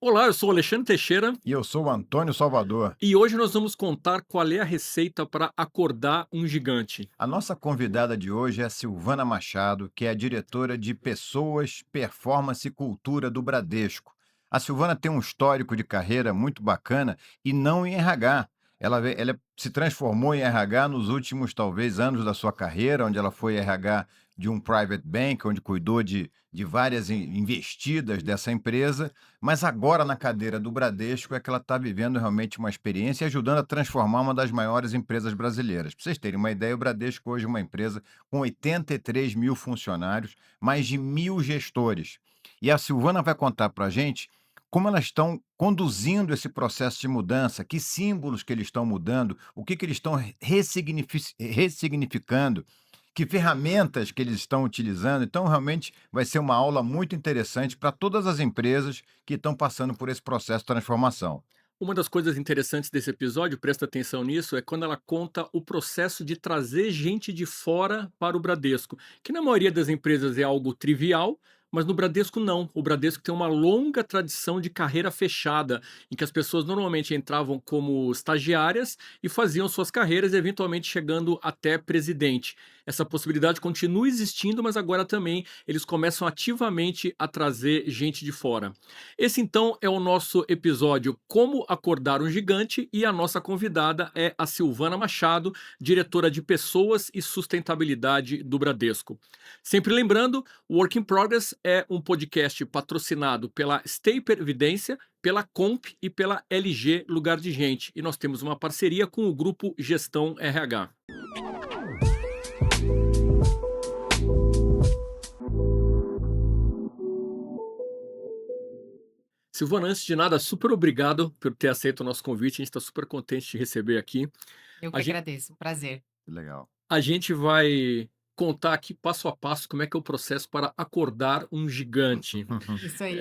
Olá, eu sou o Alexandre Teixeira E eu sou o Antônio Salvador. e hoje nós vamos contar qual é a receita para acordar um gigante. A nossa convidada de hoje é a Silvana Machado, que é a diretora de Pessoas, Performance e Cultura do Bradesco. A Silvana tem um histórico de carreira muito bacana e não em RH. Ela se transformou em RH nos últimos, talvez, anos da sua carreira, onde ela foi RH de um private bank, onde cuidou de várias investidas dessa empresa, mas agora na cadeira do Bradesco é que ela está vivendo realmente uma experiência e ajudando a transformar uma das maiores empresas brasileiras. Para vocês terem uma ideia, o Bradesco hoje é uma empresa com 83 mil funcionários, mais de 1.000 gestores. E a Silvana vai contar para a gente como elas estão conduzindo esse processo de mudança, que símbolos que eles estão mudando, o que, que eles estão ressignificando, que ferramentas que eles estão utilizando. Então, realmente, vai ser uma aula muito interessante para todas as empresas que estão passando por esse processo de transformação. Uma das coisas interessantes desse episódio, presta atenção nisso, é quando ela conta o processo de trazer gente de fora para o Bradesco, que na maioria das empresas é algo trivial, mas no Bradesco não. O Bradesco tem uma longa tradição de carreira fechada, em que as pessoas normalmente entravam como estagiárias e faziam suas carreiras, eventualmente chegando até presidente. Essa possibilidade continua existindo, mas agora também eles começam ativamente a trazer gente de fora. Esse então é o nosso episódio Como Acordar um Gigante e a nossa convidada é a Silvana Machado, diretora de Pessoas e Sustentabilidade do Bradesco. Sempre lembrando, o Work in Progress é um podcast patrocinado pela Stay Previdência, pela Comp e pela LG Lugar de Gente. E nós temos uma parceria com o grupo Gestão RH. Silvana, antes de nada, super obrigado por ter aceito o nosso convite. A gente está super contente de te receber aqui. Eu A que gente, agradeço, um prazer. Legal. a gente vai contar aqui passo a passo como é que é o processo para acordar um gigante. Isso aí.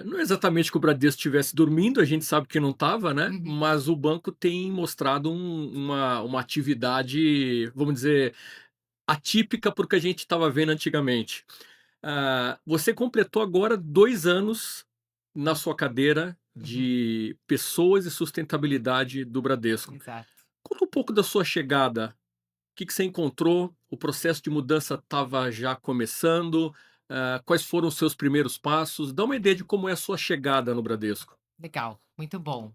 Não é exatamente que o Bradesco estivesse dormindo, a gente sabe que não estava, né? Uhum. Mas o banco tem mostrado uma atividade, vamos dizer, atípica porque a gente estava vendo antigamente. Você completou agora 2 anos na sua cadeira Uhum. de Pessoas e Sustentabilidade do Bradesco. Exato. Conta um pouco da sua chegada. O que você encontrou? O processo de mudança estava já começando? Quais foram os seus primeiros passos? Dá uma ideia de como é a sua chegada no Bradesco. Legal, muito bom.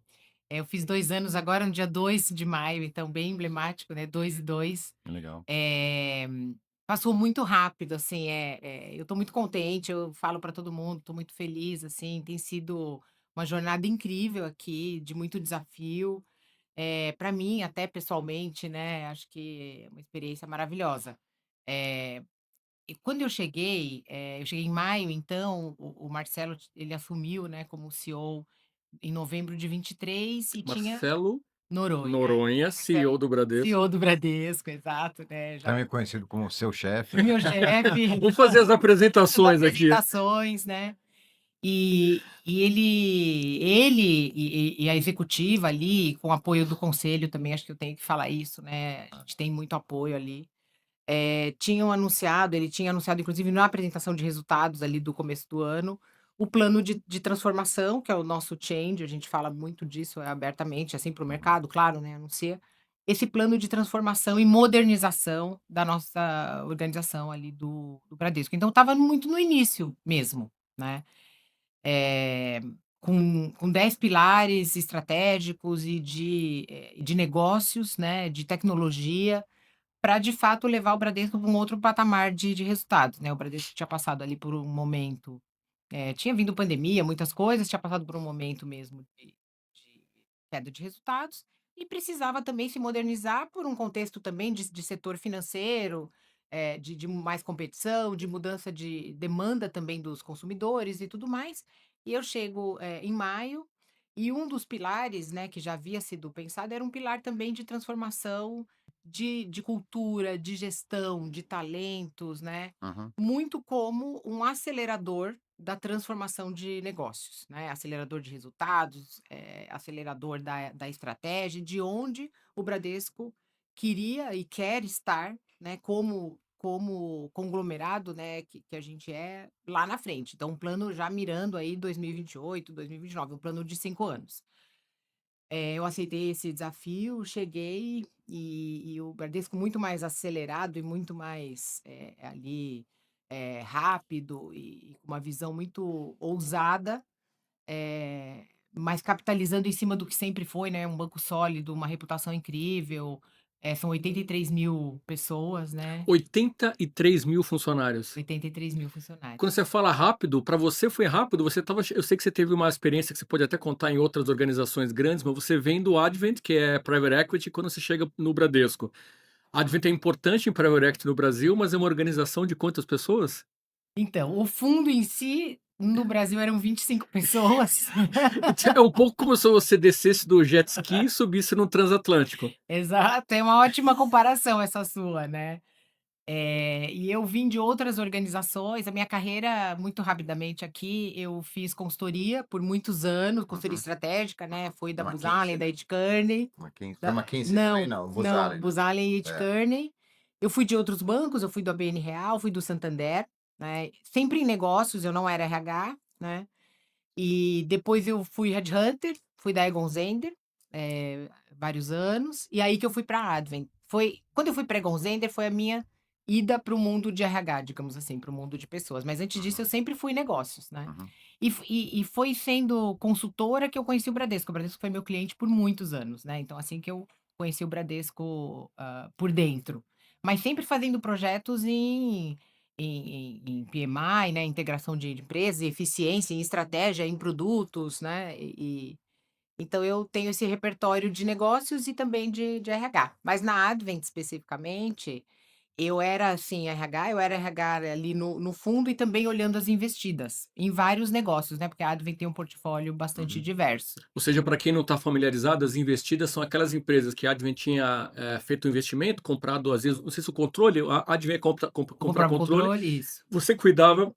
Eu fiz 2 anos agora no dia 2 de maio, então bem emblemático, né, 2 e 2. Legal. Eh, Passou muito rápido, assim, eu tô muito contente, eu falo para todo mundo, tô muito feliz, assim, tem sido uma jornada incrível aqui, de muito desafio, para mim, até pessoalmente, né, acho que é uma experiência maravilhosa. Eh E quando eu cheguei em maio, então o Marcelo ele assumiu, né, como CEO em novembro de 23 e tinha Marcelo Noronha, Noronha, CEO Marcelo, do Bradesco. CEO do Bradesco, exato, né, já Também conhecido como seu chefe. meu chefe, Vamos fazer as as apresentações aqui. apresentações, né. E ele e a executiva ali, com o apoio do conselho também, acho que eu tenho que falar isso, né, a gente tem muito apoio ali. Ele tinha anunciado inclusive na apresentação de resultados ali do começo do ano, o plano de transformação, que é o nosso change, a gente fala muito disso, abertamente, assim, para o Uhum. mercado, claro, né, anuncia. Esse plano de transformação e modernização da nossa organização ali do Bradesco. Então estava muito no início mesmo, né, eh, com 10 pilares estratégicos e de negócios, né, de tecnologia, para de fato levar o Bradesco para um outro patamar de resultados, né, o Bradesco tinha passado ali por um momento, tinha vindo pandemia, muitas coisas, tinha passado por um momento mesmo de queda de resultados, e precisava também se modernizar por um contexto também de setor financeiro, de mais competição, de mudança de demanda também dos consumidores e tudo mais. E eu chego, em maio, e um dos pilares, né, que já havia sido pensado, era um pilar também de transformação de cultura, de gestão, de talentos, né, Uhum. muito como um acelerador da transformação de negócios, né, acelerador de resultados, acelerador da estratégia, de onde o Bradesco queria e quer estar, né, como como conglomerado, né, que a gente é lá na frente. Então, um plano já mirando aí 2028, 2029, um plano de 5 anos. Eu aceitei esse desafio, cheguei e o Bradesco muito mais acelerado e muito mais, ali, rápido e com uma visão muito ousada, mas capitalizando em cima do que sempre foi, né, um banco sólido, uma reputação incrível, são 83.000 pessoas, né, 83.000 funcionários. 83.000 Quando funcionários. você fala rápido, para você foi rápido, você estava, eu sei que você teve uma experiência que você pode até contar em outras organizações grandes, mas você vem do Advent, que é private equity, quando você chega no Bradesco. Advent é importante em private equity no Brasil, mas é uma organização de quantas pessoas? Então, o fundo em si, no Brasil eram 25 pessoas. É um pouco como se você descesse do jet ski e subisse no transatlântico. Exato, é uma ótima comparação essa sua, né. E eu vim de outras organizações, a minha carreira, muito rapidamente aqui, eu fiz consultoria por muitos anos, consultoria Uhum. estratégica, né, foi da Booz Allen, McKinsey, da Ed Kearney, Foi da McKinsey também? não, Não, Booz não, Allen, né? Booz Allen e Ed É. Kearney. Eu fui de outros bancos, eu fui do ABN Real, fui do Santander, né, sempre em negócios, eu não era RH, né. E depois eu fui headhunter, fui da Egon Zehnder, vários anos, e aí que eu fui para a Advent. Foi quando eu fui pra Egon Zehnder, foi a minha ida para o mundo de RH, digamos assim, para o mundo de pessoas, mas antes disso eu Uhum, sempre fui negócios, né. uhum. E foi sendo consultora que eu conheci o Bradesco foi meu cliente por muitos anos, né, então assim que eu conheci o Bradesco, por dentro. Mas sempre fazendo projetos em PMI, né, integração de empresas, eficiência, em estratégia, em produtos, né, então eu tenho esse repertório de negócios e também de RH. Mas na Advent especificamente, eu era assim RH, eu era RH ali no fundo e também olhando as investidas, em vários negócios, né, porque a Advent tem um portfólio bastante Uhum. diverso. Ou seja, para quem não está familiarizado, as investidas são aquelas empresas que a Advent tinha feito um investimento, comprado, às vezes, não sei se o controle, a Advent Eu comprar comprava o controle, controle, isso. você cuidava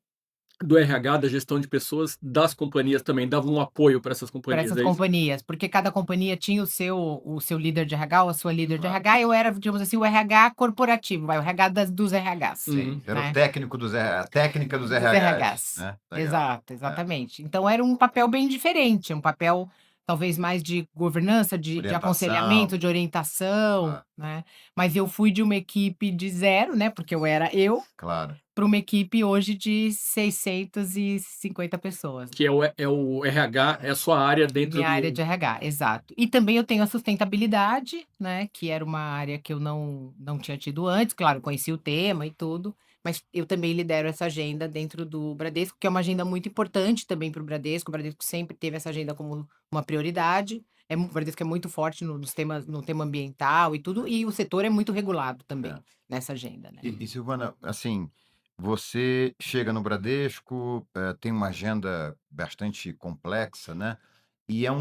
do RH, da gestão de pessoas, das companhias também, dava um apoio para essas Para companhias, essas é isso? companhias, porque cada companhia tinha o seu líder de RH ou a sua líder de Claro. RH, eu era, digamos assim, o RH corporativo, vai, o RH dos RHs, Sim, Uhum. era o né. técnico dos RH, a técnica dos Dos RHs, RHs. né? Legal. Exato, É. exatamente. Então era um papel bem diferente, um papel talvez mais de governança, de Orientação, aconselhamento, de orientação, claro, né. Mas eu fui de uma equipe de zero, né, porque eu era eu, claro. para uma equipe hoje de 650 pessoas. Que é o RH, é a sua área dentro Minha área do. de RH, exato. E também eu tenho a sustentabilidade, né, que era uma área que eu não tinha tido antes, claro, conheci o tema e tudo, mas eu também lidero essa agenda dentro do Bradesco, que é uma agenda muito importante também para o Bradesco sempre teve essa agenda como uma prioridade, o Bradesco é muito forte nos temas no tema ambiental e tudo, e o setor é muito regulado também É. nessa agenda, né. E Silvana, assim, você chega no Bradesco, tem uma agenda bastante complexa, né, e é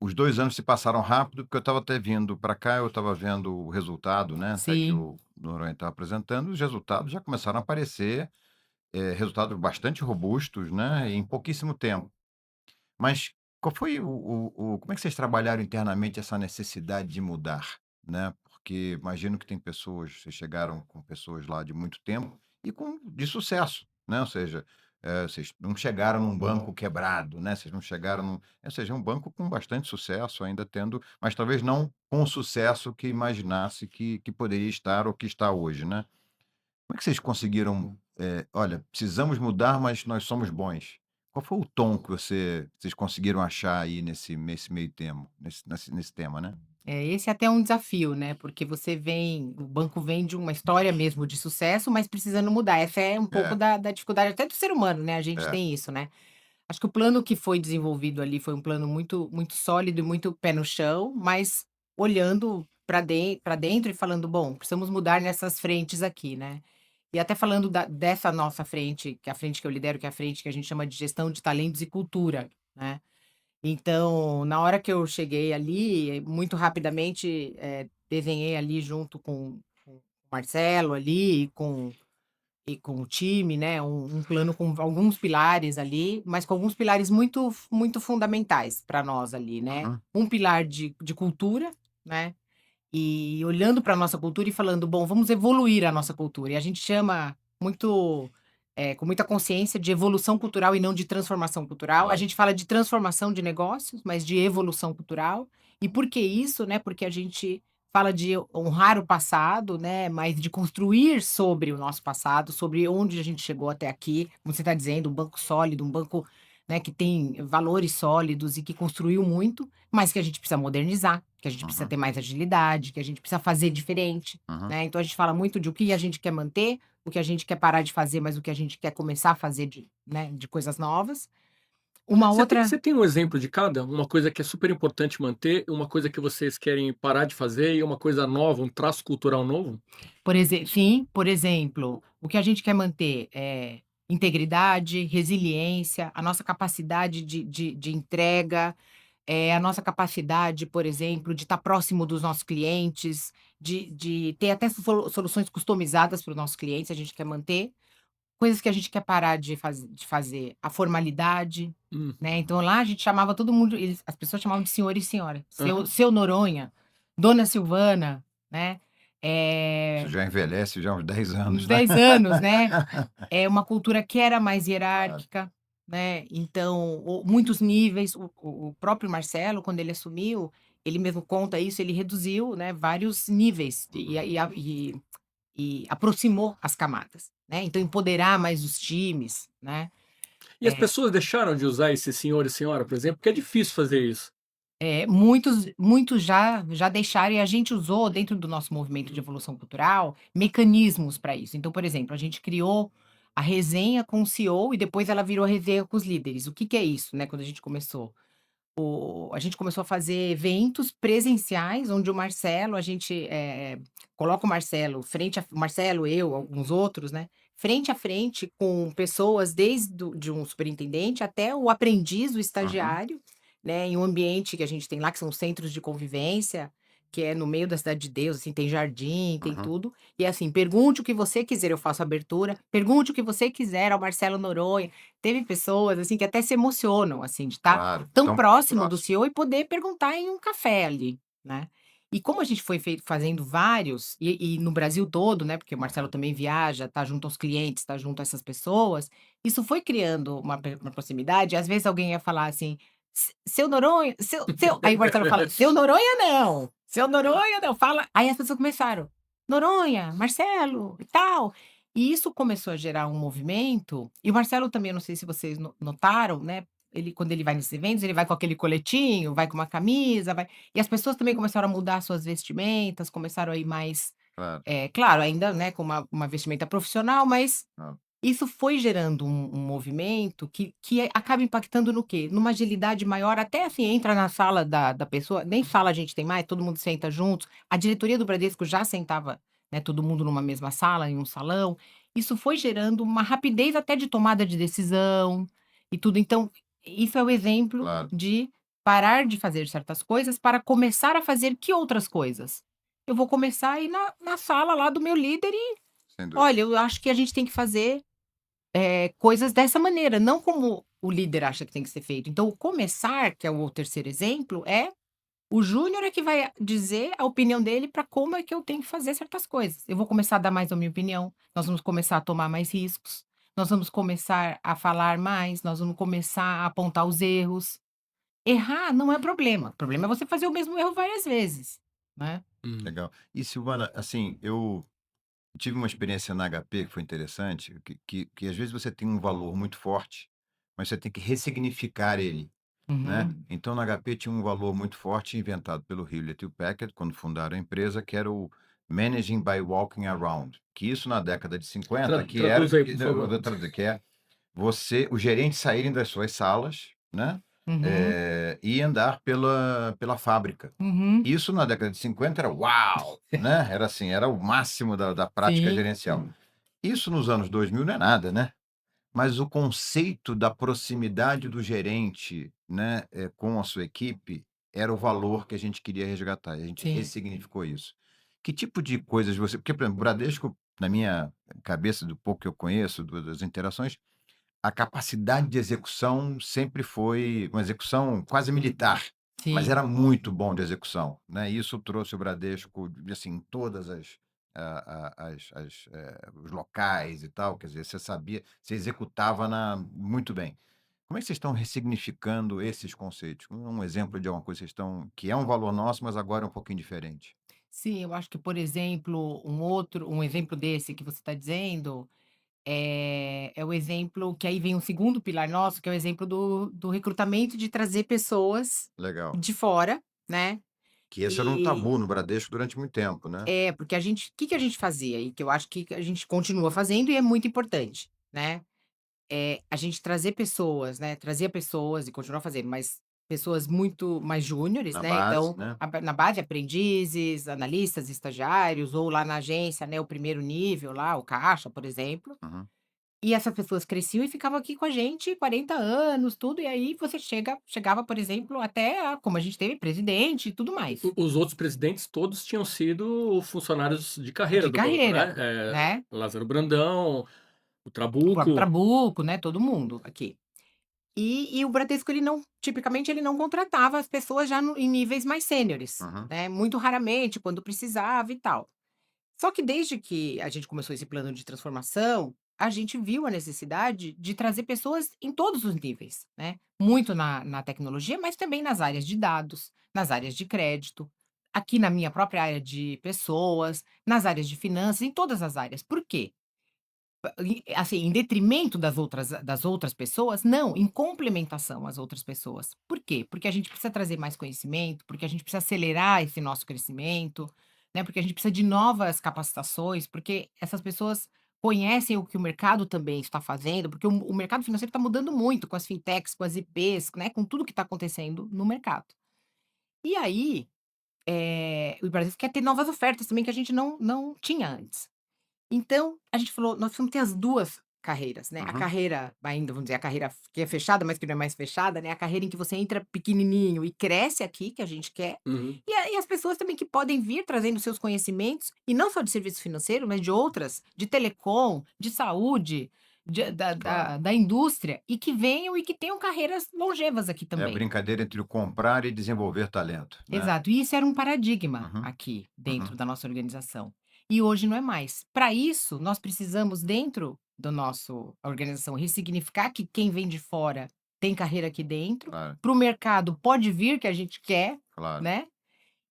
os 2 anos se passaram rápido, porque eu estava até vindo para cá, eu estava vendo o resultado, né, até que Sim. o Noronha estava apresentando, os resultados já começaram a aparecer, resultados bastante robustos, né, em pouquíssimo tempo. Mas qual foi o como é que vocês trabalharam internamente essa necessidade de mudar, né? Porque imagino que tem pessoas, vocês chegaram com pessoas lá de muito tempo e de sucesso, né? Ou seja, vocês não chegaram num banco quebrado, né? Vocês não chegaram ou seja, é um banco com bastante sucesso, ainda tendo, mas talvez não com o sucesso que imaginasse que poderia estar ou que está hoje, né? Como é que vocês conseguiram, "Olha, precisamos mudar, mas nós somos bons"? Qual foi o tom que vocês conseguiram achar aí nesse meio termo, nesse tema, né? Esse é até um desafio, né, porque o banco vem de uma história mesmo de sucesso, mas precisando mudar. Essa é um pouco É, da dificuldade até do ser humano, né, a gente é. tem isso, né. Acho que o plano que foi desenvolvido ali foi um plano muito muito sólido e muito pé no chão, mas olhando para dentro e falando: "Bom, precisamos mudar nessas frentes aqui", né. E até falando dessa nossa frente, que é a frente que eu lidero, que é a frente que a gente chama de gestão de talentos e cultura, né. Então, na hora que eu cheguei ali, muito rapidamente, desenhei ali junto com o Marcelo ali e com o time, né, um plano com alguns pilares ali, mas com alguns pilares muito fundamentais para nós ali, né. Uhum. Um pilar de cultura, né, e olhando para a nossa cultura e falando: "Bom, vamos evoluir a nossa cultura", e a gente chama muito, com muita consciência de evolução cultural e não de transformação cultural. A Claro. gente fala de transformação de negócios, mas de evolução cultural. E por que isso, né, porque a gente fala de honrar o passado, né, mas de construir sobre o nosso passado, sobre onde a gente chegou até aqui, como você está dizendo, um banco sólido, um banco, né, que tem valores sólidos e que construiu muito, mas que a gente precisa modernizar, que a gente precisa Uhum, ter mais agilidade, que a gente precisa fazer diferente, uhum. né. Então a gente fala muito de o que a gente quer manter, o que a gente quer parar de fazer, mas o que a gente quer começar a fazer de, né, de coisas novas. Uma outra Você tem um exemplo de cada? Uma coisa que é super importante manter, uma coisa que vocês querem parar de fazer e uma coisa nova, um traço cultural novo? por exemplo, o que a gente quer manter é integridade, resiliência, a nossa capacidade de entrega, a nossa capacidade, por exemplo, de estar próximo dos nossos clientes, de ter até soluções customizadas para os nossos clientes, a gente quer manter. Coisas que a gente quer parar de fazer, a formalidade, Hum, né, então lá a gente chamava todo mundo, as pessoas chamavam de senhor e senhora, aham. seu Noronha, dona Silvana, né, Isso eh, já envelhece já há uns 10 anos, uns né? 10 anos, né. É uma cultura que era mais Claro. hierárquica, né, então muitos níveis, o próprio Marcelo, quando ele assumiu, ele mesmo conta isso, ele reduziu, né, vários níveis e aproximou as camadas, né, então empoderar mais os times, né. E as É, pessoas deixaram de usar esse senhor e senhora, por exemplo, porque é difícil fazer isso. muitos já deixaram, e a gente usou dentro do nosso movimento de evolução cultural, mecanismos para isso. Então, por exemplo, a gente criou a resenha com o CEO e depois ela virou a resenha com os líderes. O que que é isso, né, quando a gente começou? A gente começou a fazer eventos presenciais, onde a gente, coloca o Marcelo, eu, alguns outros, né, frente a frente com pessoas desde de um superintendente até o aprendiz, o Uhum, estagiário, né, em um ambiente que a gente tem lá, que são centros de convivência, que é no meio da Cidade de Deus, assim, tem jardim, tem uhum. tudo. E é assim, pergunte o que você quiser, eu faço abertura, pergunte o que você quiser ao Marcelo Noronha. Teve pessoas, assim, que até se emocionam, assim, de estar Claro, tão tão próximo do próximo. CEO e poder perguntar em um café ali, né. E como a gente foi fazendo vários, e no Brasil todo, né, porque o Marcelo Uhum. também viaja, tá junto aos clientes, tá junto a essas pessoas, isso foi criando uma proximidade, às vezes alguém ia falar assim: Seu Noronha, seu", aí o Marcelo fala: "Seu Noronha não, seu Noronha não, fala", aí as pessoas começaram: "Noronha, Marcelo e tal". E isso começou a gerar um movimento, e o Marcelo também, eu não sei se vocês notaram, né, ele, quando ele vai nesses eventos, ele vai com aquele coletinho, vai com uma camisa, vai, e as pessoas também começaram a mudar suas vestimentas, começaram a ir mais, Claro, claro, ainda, né, com uma vestimenta profissional, mas claro. isso foi gerando um movimento que acaba impactando no quê? Numa agilidade maior, até assim, entra na sala da pessoa, nem sala a gente tem mais, todo mundo senta juntos. A diretoria do Bradesco já sentava, né, todo mundo numa mesma sala, em um salão. Isso foi gerando uma rapidez até de tomada de decisão e tudo. Então, isso é o exemplo Claro, de parar de fazer certas coisas para começar a fazer que outras coisas? Eu vou começar a ir na sala lá do meu líder e: sem dúvida. "Olha, eu acho que a gente tem que fazer coisas dessa maneira, não como o líder acha que tem que ser feito. Então o começar, que é o terceiro exemplo, é o júnior é que vai dizer a opinião dele para como é que eu tenho que fazer certas coisas. Eu vou começar a dar mais a minha opinião, nós vamos começar a tomar mais riscos, nós vamos começar a falar mais, nós vamos começar a apontar os erros. Errar não é problema, o problema é você fazer o mesmo erro várias vezes, né. Hum. Legal. E Silvana, assim, eu tive uma experiência na HP que foi interessante, que às vezes você tem um valor muito forte, mas você tem que ressignificar ele, né. Uhum, Então na HP tinha um valor muito forte inventado pelo Hewlett Packard quando fundaram a empresa, que era o Managing by Walking Around, que isso na década de 50 que era Traduz aí, que por não, eu favor. vou traduzir, que é você os gerentes saírem das suas salas, né, uhum, e andar pela fábrica. uhum. Isso na década de 50 era "uau", né, era assim, era o máximo da prática Sim, gerencial. Isso nos anos 2000 não é nada, né, mas o conceito da proximidade do gerente, né, com a sua equipe, era o valor que a gente queria resgatar, e a gente sim, ressignificou isso. Que tipo de coisas você porque, por exemplo, o Bradesco, na minha cabeça, do pouco que eu conheço, das interações, a capacidade de execução sempre foi uma execução quase militar, mas Sim. era muito bom de execução, né, isso trouxe o Bradesco, assim, em todas os locais e tal, quer dizer, você sabia, você executava muito bem. Como é que vocês estão ressignificando esses conceitos? Um exemplo de alguma coisa que vocês estão que é um valor nosso, mas agora é um pouquinho diferente. Sim, eu acho que, por exemplo, um exemplo desse que você está dizendo, é o exemplo que aí vem um segundo pilar nosso, que é o exemplo do recrutamento, de trazer pessoas Legal. de fora, né. Que esse era um E tabu no Bradesco durante muito tempo, né. porque o que que a gente fazia e que eu acho que a gente continua fazendo e é muito importante, né. A gente trazer pessoas, né, trazia pessoas e continua fazendo, mas pessoas muito mais júniores, Na né, base, então né. na base aprendizes, analistas, estagiários ou lá na agência, né, o primeiro nível lá, o caixa, por exemplo. Uhum. E essas pessoas cresciam e ficavam aqui com a gente 40 anos, tudo, e aí você chegava, por exemplo, até como a gente teve presidente e tudo mais, Os outros presidentes todos tinham sido funcionários de carreira de do banco, né, carreira, né, Lázaro Brandão, o o próprio Trabuco. Trabuco, né, todo mundo aqui. E o Bradesco ele não tipicamente ele não contratava as pessoas já em níveis mais sêniores, Uhum. né, muito raramente, quando precisava e tal. Só que desde que a gente começou esse plano de transformação, a gente viu a necessidade de trazer pessoas em todos os níveis, né, muito na tecnologia, mas também nas áreas de dados, nas áreas de crédito, aqui na minha própria área de pessoas, nas áreas de finanças, em todas as áreas. Por quê? Assim, em detrimento das outras pessoas? Não, em complementação às outras pessoas. Por quê? Porque a gente precisa trazer mais conhecimento, porque a gente precisa acelerar esse nosso crescimento, né, porque a gente precisa de novas capacitações, porque essas pessoas conhecem o que o mercado também está fazendo, porque o mercado financeiro está mudando muito com as fintechs, com as IPs, né, com tudo que está acontecendo no mercado. E aí, o Brasil quer ter novas ofertas também que a gente não tinha antes. Então, a gente falou: "Nós precisamos ter as 2 carreiras", né, a Uhum. carreira ainda, vamos dizer, a carreira que é fechada, mas que não é mais fechada, né, a carreira em que você entra pequenininho e cresce aqui, que a gente quer, Uhum. e as pessoas também que podem vir trazendo seus conhecimentos, e não só de serviço financeiro, mas de outras, de telecom, de saúde, Claro. da indústria, e que venham e que tenham carreiras longevas aqui É a também. brincadeira entre o comprar e desenvolver talento, né. Exato, e isso era um paradigma Uhum, aqui, dentro uhum. da nossa organização. E hoje não é mais. Para isso, nós precisamos, dentro do nosso organização, ressignificar que quem vem de fora tem carreira aqui dentro, Claro, para o mercado pode vir que a gente quer, claro. né,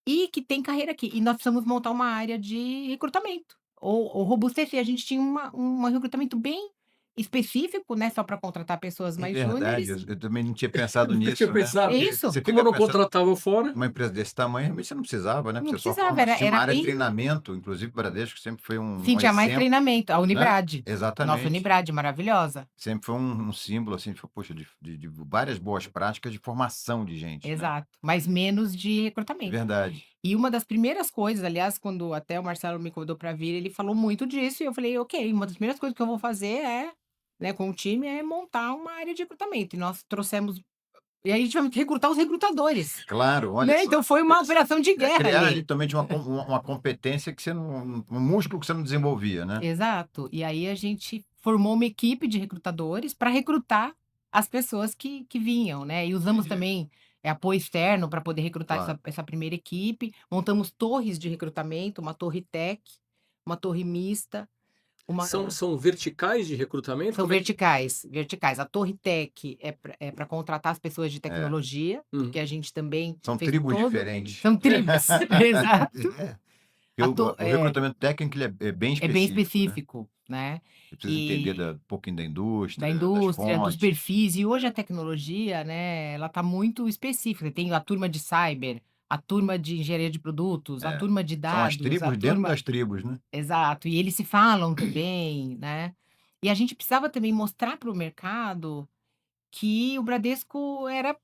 e que tem carreira aqui. E nós precisamos montar uma área de recrutamento, ou robustecer. A gente tinha um recrutamento bem específico, né, só para contratar pessoas É mais verdade, júniores. eu também não tinha pensado Nunca tinha nisso, né. É pensado. isso. Você Como fica não pensando, contratava fora, uma empresa desse tamanho, realmente você não precisava, né, porque Não você só precisava, forma, era você tinha uma era área de bem. treinamento, inclusive o Bradesco sempre foi Sim, um tinha mais exemplo, treinamento, a né. Unibrade, nossa Exatamente. Unibrade maravilhosa. Sempre foi um símbolo, assim, tipo, poxa, de várias boas práticas de formação de gente, né. Exato, mas menos de recrutamento. Verdade. E uma das primeiras coisas, aliás, quando até o Marcelo me convidou para vir, ele falou muito disso e eu falei: "Ok, uma das primeiras coisas que eu vou fazer é, né, com o time, é montar uma área de recrutamento", e nós trouxemos, e aí tivemos que recrutar os recrutadores, Claro, olha né, só. então foi uma operação de É guerra criar ali. justamente uma competência que você não, um músculo que você não desenvolvia, né. Exato. E aí a gente formou uma equipe de recrutadores para recrutar as pessoas que vinham, né, e usamos entendi. também, apoio externo para poder recrutar Claro. essa primeira equipe, montamos torres de recrutamento, uma torre tech, uma torre mista, uma São verticais de recrutamento? são Como é que verticais, verticais. A torre tech é pra contratar as pessoas de É, tecnologia, porque uhum. a gente também são fez tribos todo. diferentes. São tribos, exato. É, porque A o to o é, recrutamento técnico ele é bem é bem específico, né. específico, né. Você precisa entender E um pouquinho da Da indústria, das indústria, dos fontes. perfis, e hoje a tecnologia, né, ela tá muito específica, tem a turma de cyber, a turma de engenharia de produtos, a É, turma de são as dados, a tribos dentro turma. das tribos, né. Exato, e eles se falam também, né. E a gente precisava também mostrar para o mercado que o Bradesco era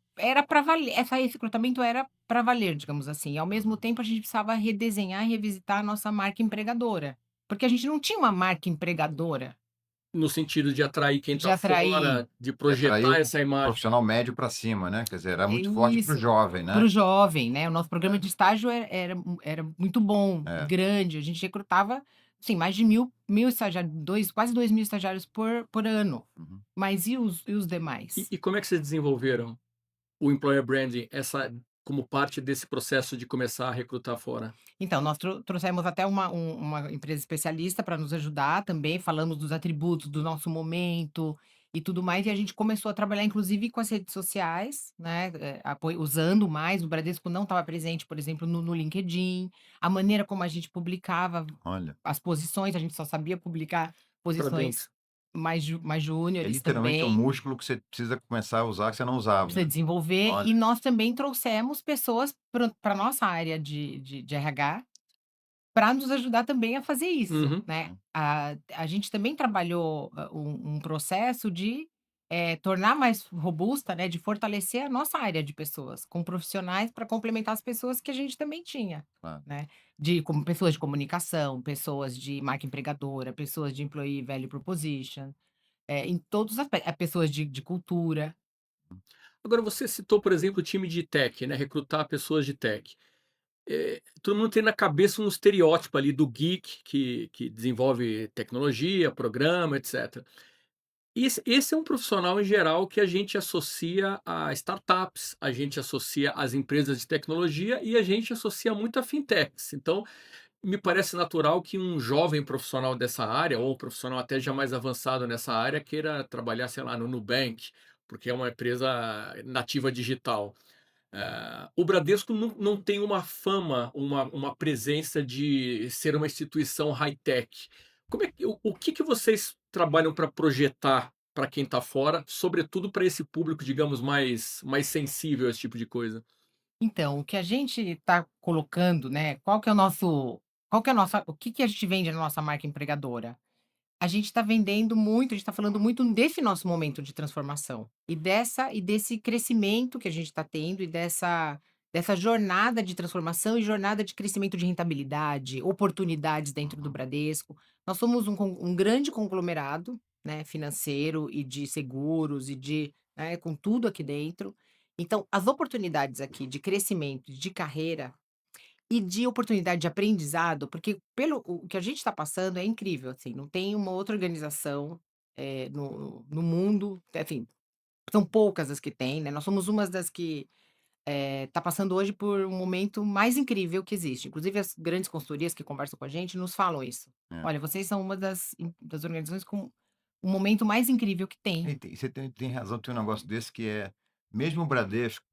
para valer, esse recrutamento era para valer, digamos assim, e ao mesmo Uhum. tempo a gente precisava redesenhar e revisitar a nossa marca empregadora, porque a gente não tinha uma marca empregadora No sentido de atrair quem de está atrair. fora, de E atrair projetar o essa imagem. profissional médio para cima, né, quer dizer, era É muito forte para o isso, jovem, né. para o jovem, né, o nosso programa de estágio era muito bom, É. grande, a gente recrutava, assim, mais de mil estagiários, quase 2.000 estagiários por ano, Uhum. mas e os E demais? e como é que vocês desenvolveram o employer branding, essa como parte desse processo de começar a recrutar fora? Então, nós trouxemos até uma empresa especialista para nos ajudar também, falamos dos atributos do nosso momento e tudo mais, e a gente começou a trabalhar inclusive com as redes sociais, né, usando mais, o Bradesco não estava presente, por exemplo, no LinkedIn, a maneira como a gente publicava Olha, as posições, a gente só sabia publicar posições Parabéns. mais é júniores literalmente um também, músculo que você precisa começar a usar que você não usava, precisa né. desenvolver, Olha, e nós também trouxemos pessoas para nossa área de RH, para nos ajudar também a fazer isso, Uhum. né. A gente também trabalhou, um processo de, tornar mais robusta, né, de fortalecer a nossa área de pessoas, com profissionais para complementar as pessoas que a gente também tinha, claro. né, de como pessoas de comunicação, pessoas de marca empregadora, pessoas de employee value proposition, em todos os aspectos, pessoas de cultura. Agora você citou, por exemplo, o time de tech, né, recrutar pessoas de tech. Todo mundo tem na cabeça um estereótipo ali do geek que desenvolve tecnologia, programa, etcétera. Esse é um profissional em geral que a gente associa a startups, a gente associa às empresas de tecnologia e a gente associa muito a fintechs. Então, me parece natural que um jovem profissional dessa área, ou um profissional até já mais avançado nessa área, queira trabalhar, sei lá, no Nubank, porque é uma empresa nativa digital. O Bradesco não tem uma fama, uma presença de ser uma instituição high-tech. Como é que o que que vocês trabalham para projetar para quem está fora, sobretudo para esse público, digamos, mais sensível a esse tipo de coisa? Então, o que a gente está colocando, né, qual que é a nossa o que que a gente vende na nossa marca empregadora? A gente está vendendo muito, a gente está falando muito desse nosso momento de transformação e desse crescimento que a gente está tendo e dessa jornada de transformação e jornada de crescimento de rentabilidade, oportunidades dentro do Bradesco. Nós somos um grande conglomerado, né, financeiro e de seguros e né, com tudo aqui dentro. Então, as oportunidades aqui de crescimento, de carreira e de oportunidade de aprendizado, porque pelo o que a gente está passando é incrível, assim, não tem uma outra organização, no mundo, enfim, são poucas as que tem, né, nós somos umas das que, tá passando hoje por um momento mais incrível que existe, inclusive as grandes consultorias que conversam com a gente nos falam isso. É. "Olha, vocês são uma das organizações com o momento mais incrível que tem". E você tem razão, tem um negócio desse que é, mesmo o Bradesco,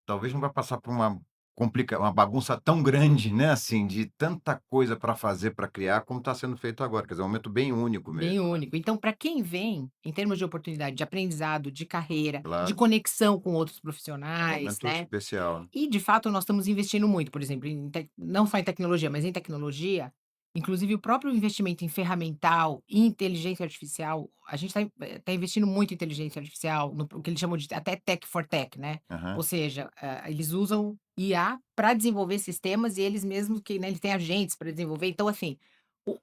talvez não vai passar por uma bagunça tão grande, né, assim, de tanta coisa para fazer, para criar, como está sendo feito agora, quer dizer, é um momento bem único Bem mesmo, né. único. Então, para quem vem, em termos de oportunidade de aprendizado, de carreira, de Claro, conexão com outros é um profissionais, momento né, especial, né. e de fato nós estamos investindo muito, por exemplo, não só em tecnologia, mas em tecnologia, inclusive o próprio investimento em ferramental e inteligência artificial, a gente está investindo muito em inteligência artificial, no o que eles chamam de até tech for tech, né. Ou Aham, seja, eles usam IA para desenvolver sistemas e eles mesmos que, né, eles têm agentes para desenvolver, então assim,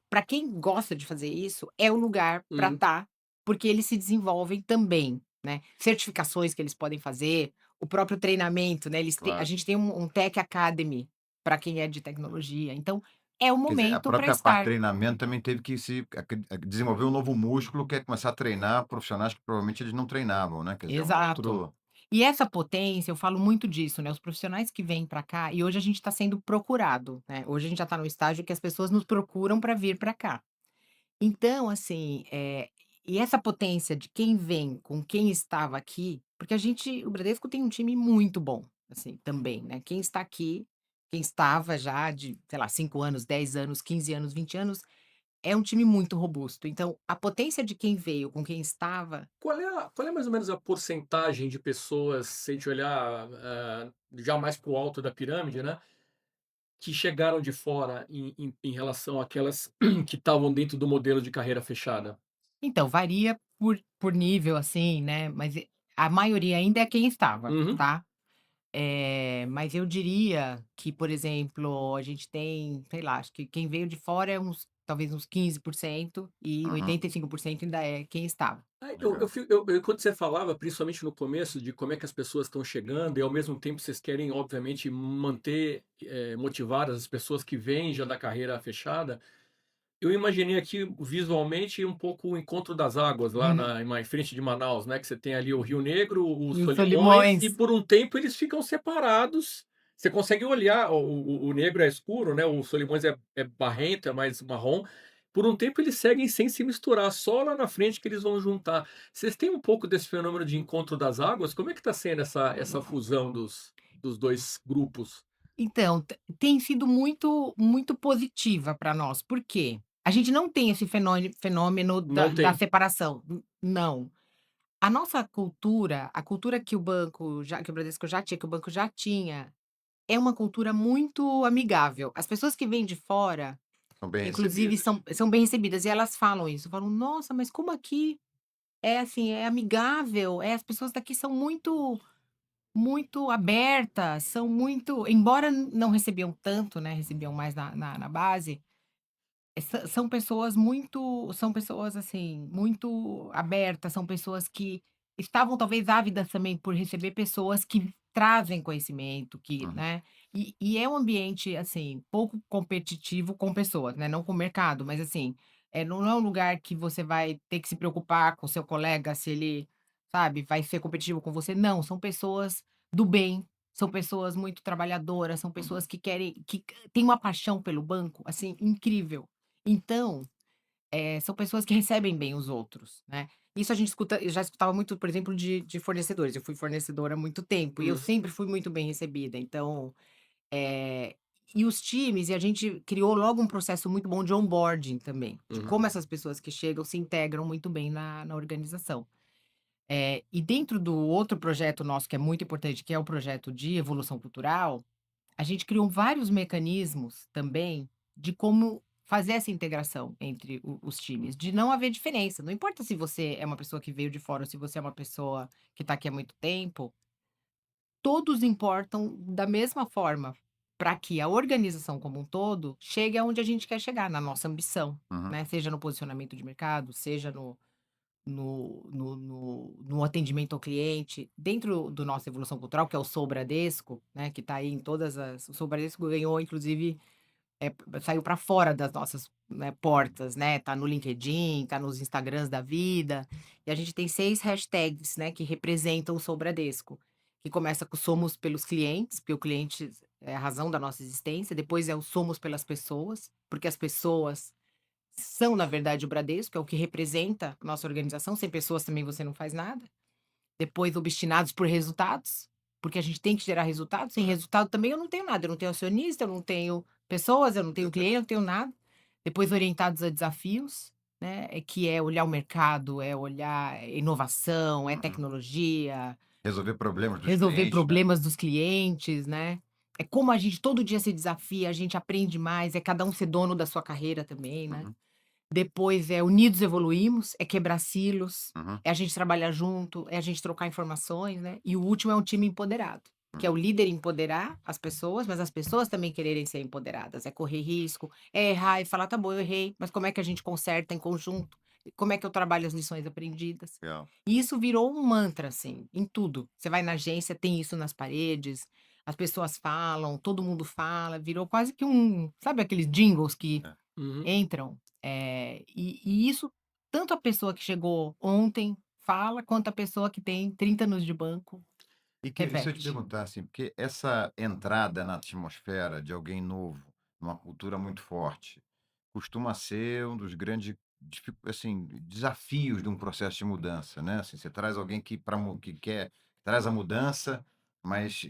para quem gosta de fazer isso, é o lugar para Uhum, estar, porque eles se desenvolvem também, né. Certificações que eles podem fazer, o próprio treinamento, né, a claro. gente tem um Tech Academy para quem é de tecnologia, então é o Quer dizer, a momento para própria parte de estar. treinamento também teve que desenvolver um novo músculo, que é começar a treinar profissionais que provavelmente eles não treinavam, né, quer dizer, é um Exato. outro E essa potência, eu falo muito disso, né, os profissionais que vêm para cá e hoje a gente está sendo procurado, né, hoje a gente já está no estágio que as pessoas nos procuram para vir para cá. Então, assim, e essa potência de quem vem com quem estava aqui, porque o Bradesco tem um time muito bom, assim, também, né, quem está aqui, quem estava já de, sei lá, 5 anos, 10 anos, 15 anos, 20 anos, é um time muito robusto. Então, a potência de quem veio com quem estava. qual é mais ou menos a porcentagem de pessoas, se a gente olhar, já mais para o alto da pirâmide, né, que chegaram de fora em relação àquelas que estavam dentro do modelo de carreira fechada? Então, varia por nível, assim, né, mas a maioria ainda é quem estava, Uhum, tá? Mas eu diria que, por exemplo, a gente tem, sei lá, acho que quem veio de fora é talvez uns 15% e aham, 85% ainda é quem estava. legal. quando você falava, principalmente no começo, de como é que as pessoas estão chegando e ao mesmo tempo vocês querem, obviamente, manter, motivadas as pessoas que vêm já da carreira fechada, Eu imaginei aqui visualmente um pouco o Encontro das Águas lá Uhum. em frente de Manaus, né, que você tem ali o Rio Negro, os E os Solimões e Solimões. por um tempo eles ficam separados. Você consegue olhar, o negro é escuro, né, o Solimões é barrento, é mais marrom. Por um tempo eles seguem sem se misturar, só lá na frente que eles vão juntar. Vocês têm um pouco desse fenômeno de Encontro das Águas? Como é que está sendo essa fusão dos 2 grupos? Então, tem sido muito positiva para nós, por quê? A gente não tem esse fenômeno Não da tem. separação, não. A nossa cultura, a cultura que o Bradesco já tinha, que o banco já tinha, é uma cultura muito amigável. As pessoas que vêm de fora, São bem inclusive, recebidas. são bem recebidas e elas falam isso, falam: "Nossa, mas como aqui é assim, é amigável, as pessoas daqui são muito abertas, são muito", embora não recebiam tanto, né, recebiam mais na base, são pessoas, assim, muito abertas, são pessoas que estavam talvez ávidas também por receber pessoas que trazem conhecimento, que, Uhum, né, e é um ambiente, assim, pouco competitivo com pessoas, né, não com o mercado, mas assim, não é um lugar que você vai ter que se preocupar com o seu colega se ele, sabe, vai ser competitivo com você, não, são pessoas do bem, são pessoas muito trabalhadoras, são uhum. pessoas que querem que têm uma paixão pelo banco, assim, incrível. Então, são pessoas que recebem bem os outros, né. Isso a gente escuta eu já escutava muito, por exemplo, de fornecedores, eu fui fornecedora há muito tempo e eu Hum, sempre fui muito bem recebida, então, eh, e os times e a gente criou logo um processo muito bom de onboarding também, de uhum. como essas pessoas que chegam se integram muito bem na organização. E dentro do outro projeto nosso que é muito importante, que é o projeto de evolução cultural, a gente criou vários mecanismos também de como fazer essa integração entre os times, de não haver diferença. Não importa se você é uma pessoa que veio de fora ou se você é uma pessoa que está aqui há muito tempo, todos importam da mesma forma para que a organização como um todo chegue aonde a gente quer chegar, na nossa ambição, Uhum. né? Seja no posicionamento de mercado, seja no atendimento ao cliente, dentro do nossa evolução cultural, que é o Sou Bradesco, né, que está aí em todas as o Sou Bradesco ganhou inclusive, saiu para fora das nossas, né, portas, né, tá no LinkedIn, tá nos Instagrams da vida, e a gente tem 6 hashtags, né, que representam o Sou Bradesco, que começa com Somos pelos clientes, porque o cliente é a razão da nossa existência, depois é o Somos pelas pessoas, porque as pessoas são, na verdade, o Bradesco, é o que representa a nossa organização, sem pessoas também você não faz nada. Depois, obstinados por resultados, porque a gente tem que gerar resultados, sem resultado também eu não tenho nada, eu não tenho acionista, eu não tenho pessoas, eu não tenho cliente, eu não tenho nada. Depois, orientados a desafios, né, que é olhar o mercado, é olhar inovação, é Uhum. tecnologia, Resolver problemas dos resolver clientes, né? problemas dos clientes, né. É como a gente todo dia se desafia, a gente aprende mais, é cada um ser dono da sua carreira também, né. Uhum, Depois é unidos evoluímos, é quebrar silos, uhum, é a gente trabalhar junto, é a gente trocar informações, né. E o último é um time empoderado, que é o uhum. líder empoderar as pessoas, mas as pessoas também quererem ser empoderadas, é correr risco, é errar e falar: "Tá bom, eu errei, mas como é que a gente conserta em conjunto? Como é que eu trabalho as lições aprendidas?". Legal. E isso virou um mantra, assim, em tudo. Você vai na agência, tem isso nas paredes, as pessoas falam, todo mundo fala, virou quase que sabe aqueles jingles que É. Uhum. entram, e isso tanto a pessoa que chegou ontem fala, quanto a pessoa que tem 30 anos de banco E se eu te repete. perguntar assim, porque essa entrada na atmosfera de alguém novo, numa cultura muito forte, costuma ser um dos grandes assim, desafios de um processo de mudança, né? Assim, você traz alguém que quer traz a mudança, mas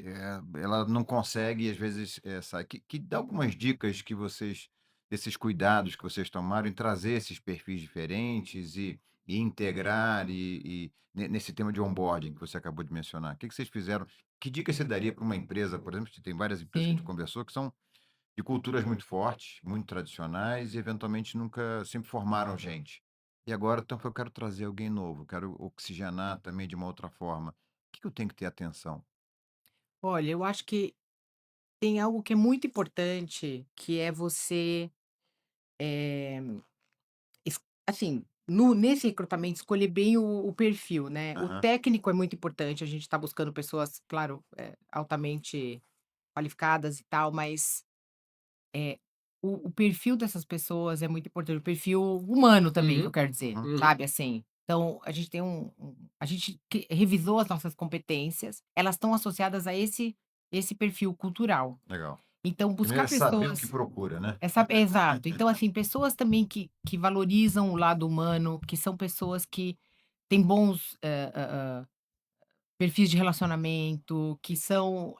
ela não consegue e às vezes sai. Que dá algumas dicas que vocês desses cuidados que vocês tomaram em trazer esses perfis diferentes e integrar nesse tema de onboarding que você acabou de mencionar. O que vocês fizeram? Que dica você daria para uma empresa, por exemplo, que tem várias empresas que a gente Sim. conversou que são de culturas muito fortes, muito tradicionais e eventualmente nunca sempre formaram gente. E agora, então, eu quero trazer alguém novo, quero oxigenar também de uma outra forma. O que eu tenho que ter atenção? Olha, eu acho que tem algo que é muito importante, que é você, eh, assim, nesse recrutamento escolher bem o perfil, né. O Aham. técnico é muito importante, a gente está buscando pessoas, claro, altamente qualificadas e tal, mas o perfil dessas pessoas é muito importante, o perfil humano também, que eu Uhum, quero dizer, uhum. sabe, assim. Então, a gente tem a gente revisou as nossas competências, elas estão associadas a esse perfil cultural. Legal. Então, Primeiro buscar é saber o que pessoas procura, né? exato. Então, assim, pessoas também que valorizam o lado humano, que são pessoas que têm bons, perfis de relacionamento, que são,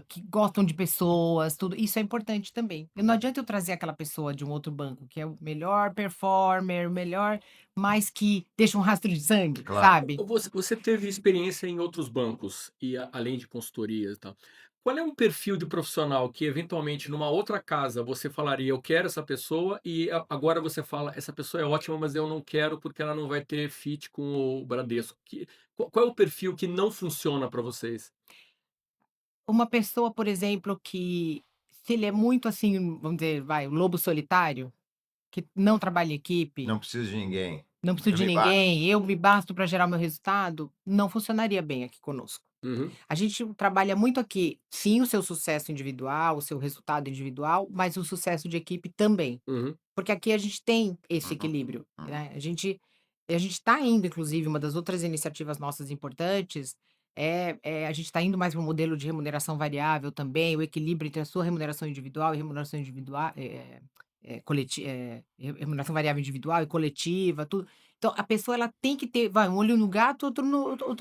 que gostam de pessoas, tudo, isso é importante também. E não adianta eu trazer aquela pessoa de um outro banco, que é o melhor performer, o melhor, mas que deixa um rastro de sangue, Claro. sabe? Você teve experiência em outros bancos e além de consultoria e tal. Qual é um perfil de profissional que eventualmente numa outra casa você falaria: "Eu quero essa pessoa", e agora você fala: "Essa pessoa é ótima, mas eu não quero porque ela não vai ter fit com o Bradesco". Qual é o perfil que não funciona para vocês? Uma pessoa, por exemplo, que se ele é muito assim, vamos dizer, vai, o lobo solitário, que não trabalha em equipe, Não preciso de ninguém. não preciso Eu de me basto. ninguém, eu me basto para gerar o meu resultado, não funcionaria bem aqui conosco. Uhum, A gente trabalha muito aqui, sim, o seu sucesso individual, o seu resultado individual, mas o sucesso de equipe também. uhum, Porque aqui a gente tem esse Uhum, equilíbrio, uhum. né? A gente está indo, inclusive, uma das outras iniciativas nossas importantes a gente está indo mais para um modelo de remuneração variável também, o equilíbrio entre a sua remuneração individual e remuneração individual, remuneração variável individual e coletiva, tudo. Então, a pessoa ela tem que ter, vai, um olho no gato, outro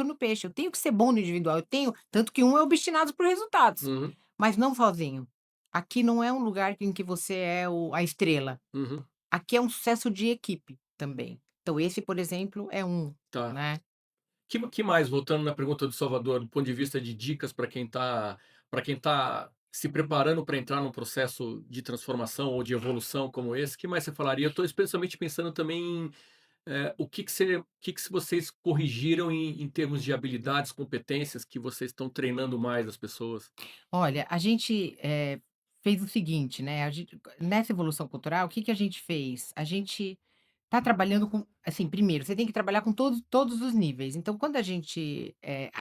no peixe. Eu tenho que ser bom no individual, eu tenho, tanto que um é obstinado por resultados, uhum, mas não sozinho. Aqui não é um lugar em que você é a estrela. uhum. Aqui é um sucesso de equipe também. Então esse, por exemplo, é um, Tá. né. Que mais, voltando na pergunta do Salvador, do ponto de vista de dicas para quem tá se preparando para entrar num processo de transformação ou de evolução como esse, que mais você falaria? Eu estou especialmente pensando também em, o que que vocês corrigiram em termos de habilidades, competências que vocês estão treinando mais as pessoas? Olha, a gente, fez o seguinte, né, a gente nessa evolução cultural, o que que a gente fez? A gente tá trabalhando com assim, primeiro, você tem que trabalhar com todos os níveis. Então quando a gente,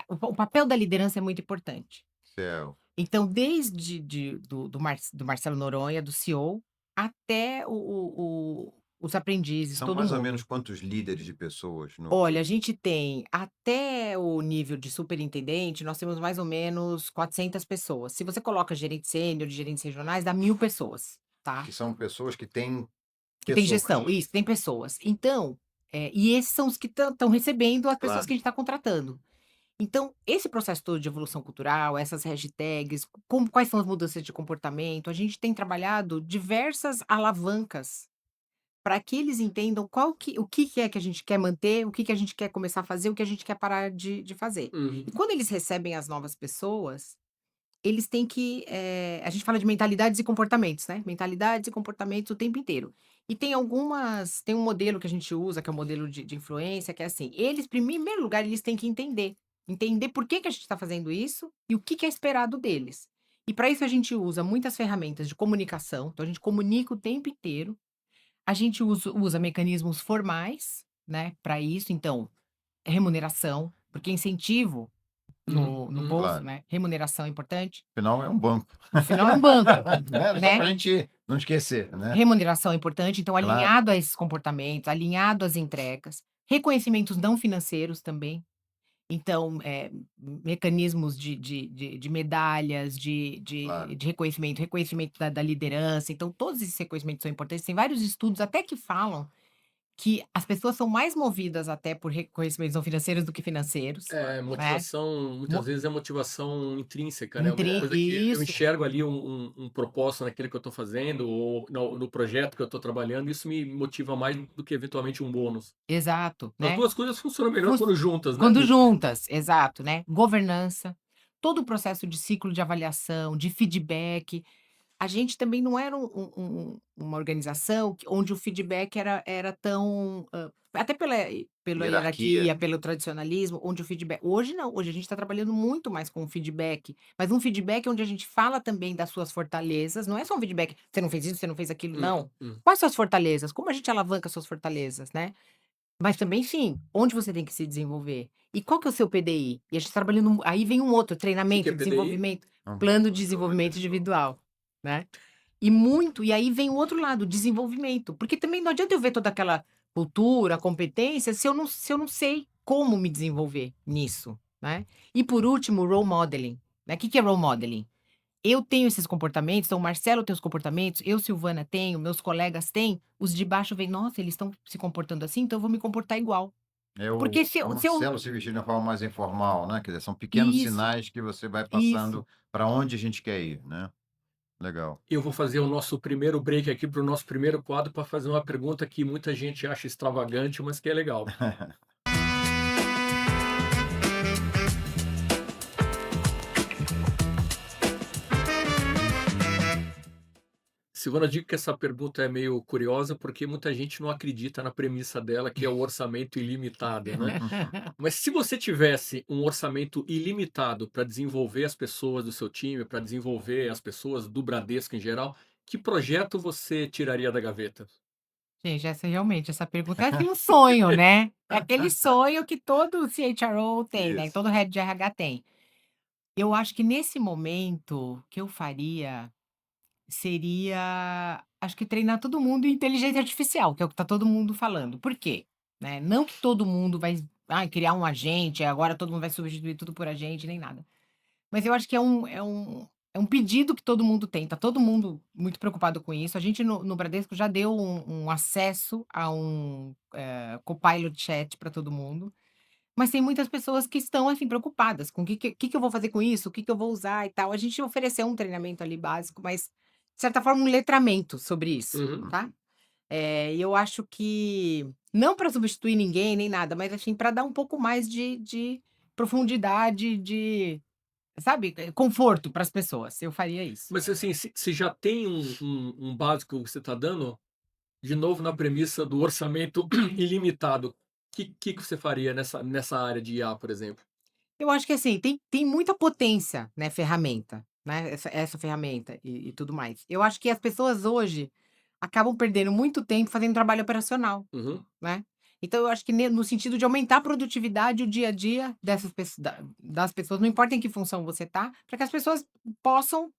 o papel da liderança é muito importante. Céu. Então desde do Marcelo Noronha, do CEO, até os aprendizes, São todo mais ou menos mundo. quantos líderes de pessoas no Olha, a gente tem até o nível de superintendente, nós temos mais ou menos 400 pessoas. Se você coloca gerente sênior, gerentes regionais, dá 1000 pessoas, tá. que são pessoas que têm Que tem pessoas. gestão, isso, tem pessoas. Então, e esses são os que estão recebendo as pessoas Claro. que a gente está contratando. Então, esse processo todo de evolução cultural, essas hashtags, quais são as mudanças de comportamento, a gente tem trabalhado diversas alavancas para que eles entendam o que que é que a gente quer manter, o que que a gente quer começar a fazer, o que a gente quer parar de fazer. Uhum. E quando eles recebem as novas pessoas, eles têm que, a gente fala de mentalidades e comportamentos, né, mentalidades e comportamentos o tempo inteiro. E tem um modelo que a gente usa, que é o modelo de influência, que é assim, eles, primeiro lugar, eles têm que entender por que que a gente está fazendo isso e o que que é esperado deles. E para isso a gente usa muitas ferramentas de comunicação, então a gente comunica o tempo inteiro, a gente usa mecanismos formais, né, para isso, então, remuneração, porque incentivo Uhum, no uhum. bolso, Claro. né, remuneração é importante. Afinal, é um banco. No final é um banco, Né, só né. pra gente não esquecer, né. Remuneração é importante, então Claro. alinhado a esses comportamentos, alinhado às entregas. Reconhecimentos não financeiros também, então, mecanismos de medalhas, Claro. de reconhecimento da liderança, então todos esses reconhecimentos são importantes. Tem vários estudos até que falam que as pessoas são mais movidas até por reconhecimentos não financeiros do que financeiros, É, né. motivação, muitas Mo vezes é motivação intrínseca, né, uma intrin coisa que eu Isso, enxergo ali um propósito naquilo que eu estou fazendo ou no projeto que eu estou trabalhando, isso me motiva mais do que eventualmente um bônus. exato, As né. 2 coisas funcionam melhor Fus quando juntas, né. Quando juntas, exato, né. Governança, todo o processo de ciclo de avaliação, de feedback. A gente também não era uma organização onde o feedback era tão, até pela Hierarquia. hierarquia, pelo tradicionalismo, onde o feedback hoje não, hoje a gente está trabalhando muito mais com o feedback, mas um feedback onde a gente fala também das suas fortalezas, não é só um feedback: "Você não fez isso, você não fez aquilo", Uhum, não. uhum. Quais suas fortalezas? Como a gente alavanca suas fortalezas, né. Mas também sim, onde você tem que se desenvolver. E qual que é o seu PDI? E a gente trabalhando aí vem um outro, Que treinamento, é PDI? desenvolvimento, Hum. plano de desenvolvimento individual, né. E aí vem o outro lado, o desenvolvimento. Porque também não adianta eu ver toda aquela cultura, competência, se eu não sei como me desenvolver nisso, né? E por último, role modeling, né? O que que é role modeling? Eu tenho esses comportamentos, então o Marcelo tem os comportamentos, eu, Silvana, tenho, meus colegas têm, os de baixo veem, nossa, eles estão se comportando assim, então eu vou me comportar igual. É Porque o Marcelo se vestir de uma forma mais informal, né, quer dizer, são pequenos Isso, sinais que você vai isso. passando para onde a gente quer ir, né. Legal. Eu vou fazer o nosso primeiro break aqui para o nosso primeiro quadro para fazer uma pergunta que muita gente acha extravagante, mas que é legal. Silvana, digo que essa pergunta é meio curiosa, porque muita gente não acredita na premissa dela, que é o orçamento ilimitado, né? Mas se você tivesse um orçamento ilimitado para desenvolver as pessoas do seu time, para desenvolver as pessoas do Bradesco em geral, que projeto você tiraria da gaveta? Gente, essa pergunta é assim um sonho, né? É aquele sonho que todo CHRO tem, né? Isso. Todo head de RH tem. Eu acho que nesse momento, o que eu faria seria, acho que treinar todo mundo em inteligência artificial, que é o que tá todo mundo falando. Por quê? Né? Não que todo mundo vai, criar um agente, agora todo mundo vai substituir tudo por agente, nem nada. Mas eu acho que é um pedido que todo mundo tem, tá todo mundo muito preocupado com isso. A gente no Bradesco já deu um acesso a um, Copilot Chat para todo mundo, mas tem muitas pessoas que estão, assim, preocupadas com o que eu vou fazer com isso, o que que eu vou usar e tal. A gente ofereceu um treinamento ali básico, mas, de certa forma, um letramento sobre isso, Uhum. tá. E eu acho que não para substituir ninguém nem nada, mas, assim, para dar um pouco mais de profundidade, sabe, conforto para as pessoas, eu faria isso. Mas assim, se já tem um básico que você está dando, de novo na premissa do orçamento ilimitado, que você faria nessa área de IA, por exemplo? Eu acho que, assim, tem muita potência, né, ferramenta, né, essa ferramenta e tudo mais. Eu acho que as pessoas hoje acabam perdendo muito tempo fazendo trabalho operacional, Uhum. né. Então eu acho que no sentido de aumentar a produtividade, o dia a dia dessas das pessoas, não importa em que função você tá, para que as pessoas possam,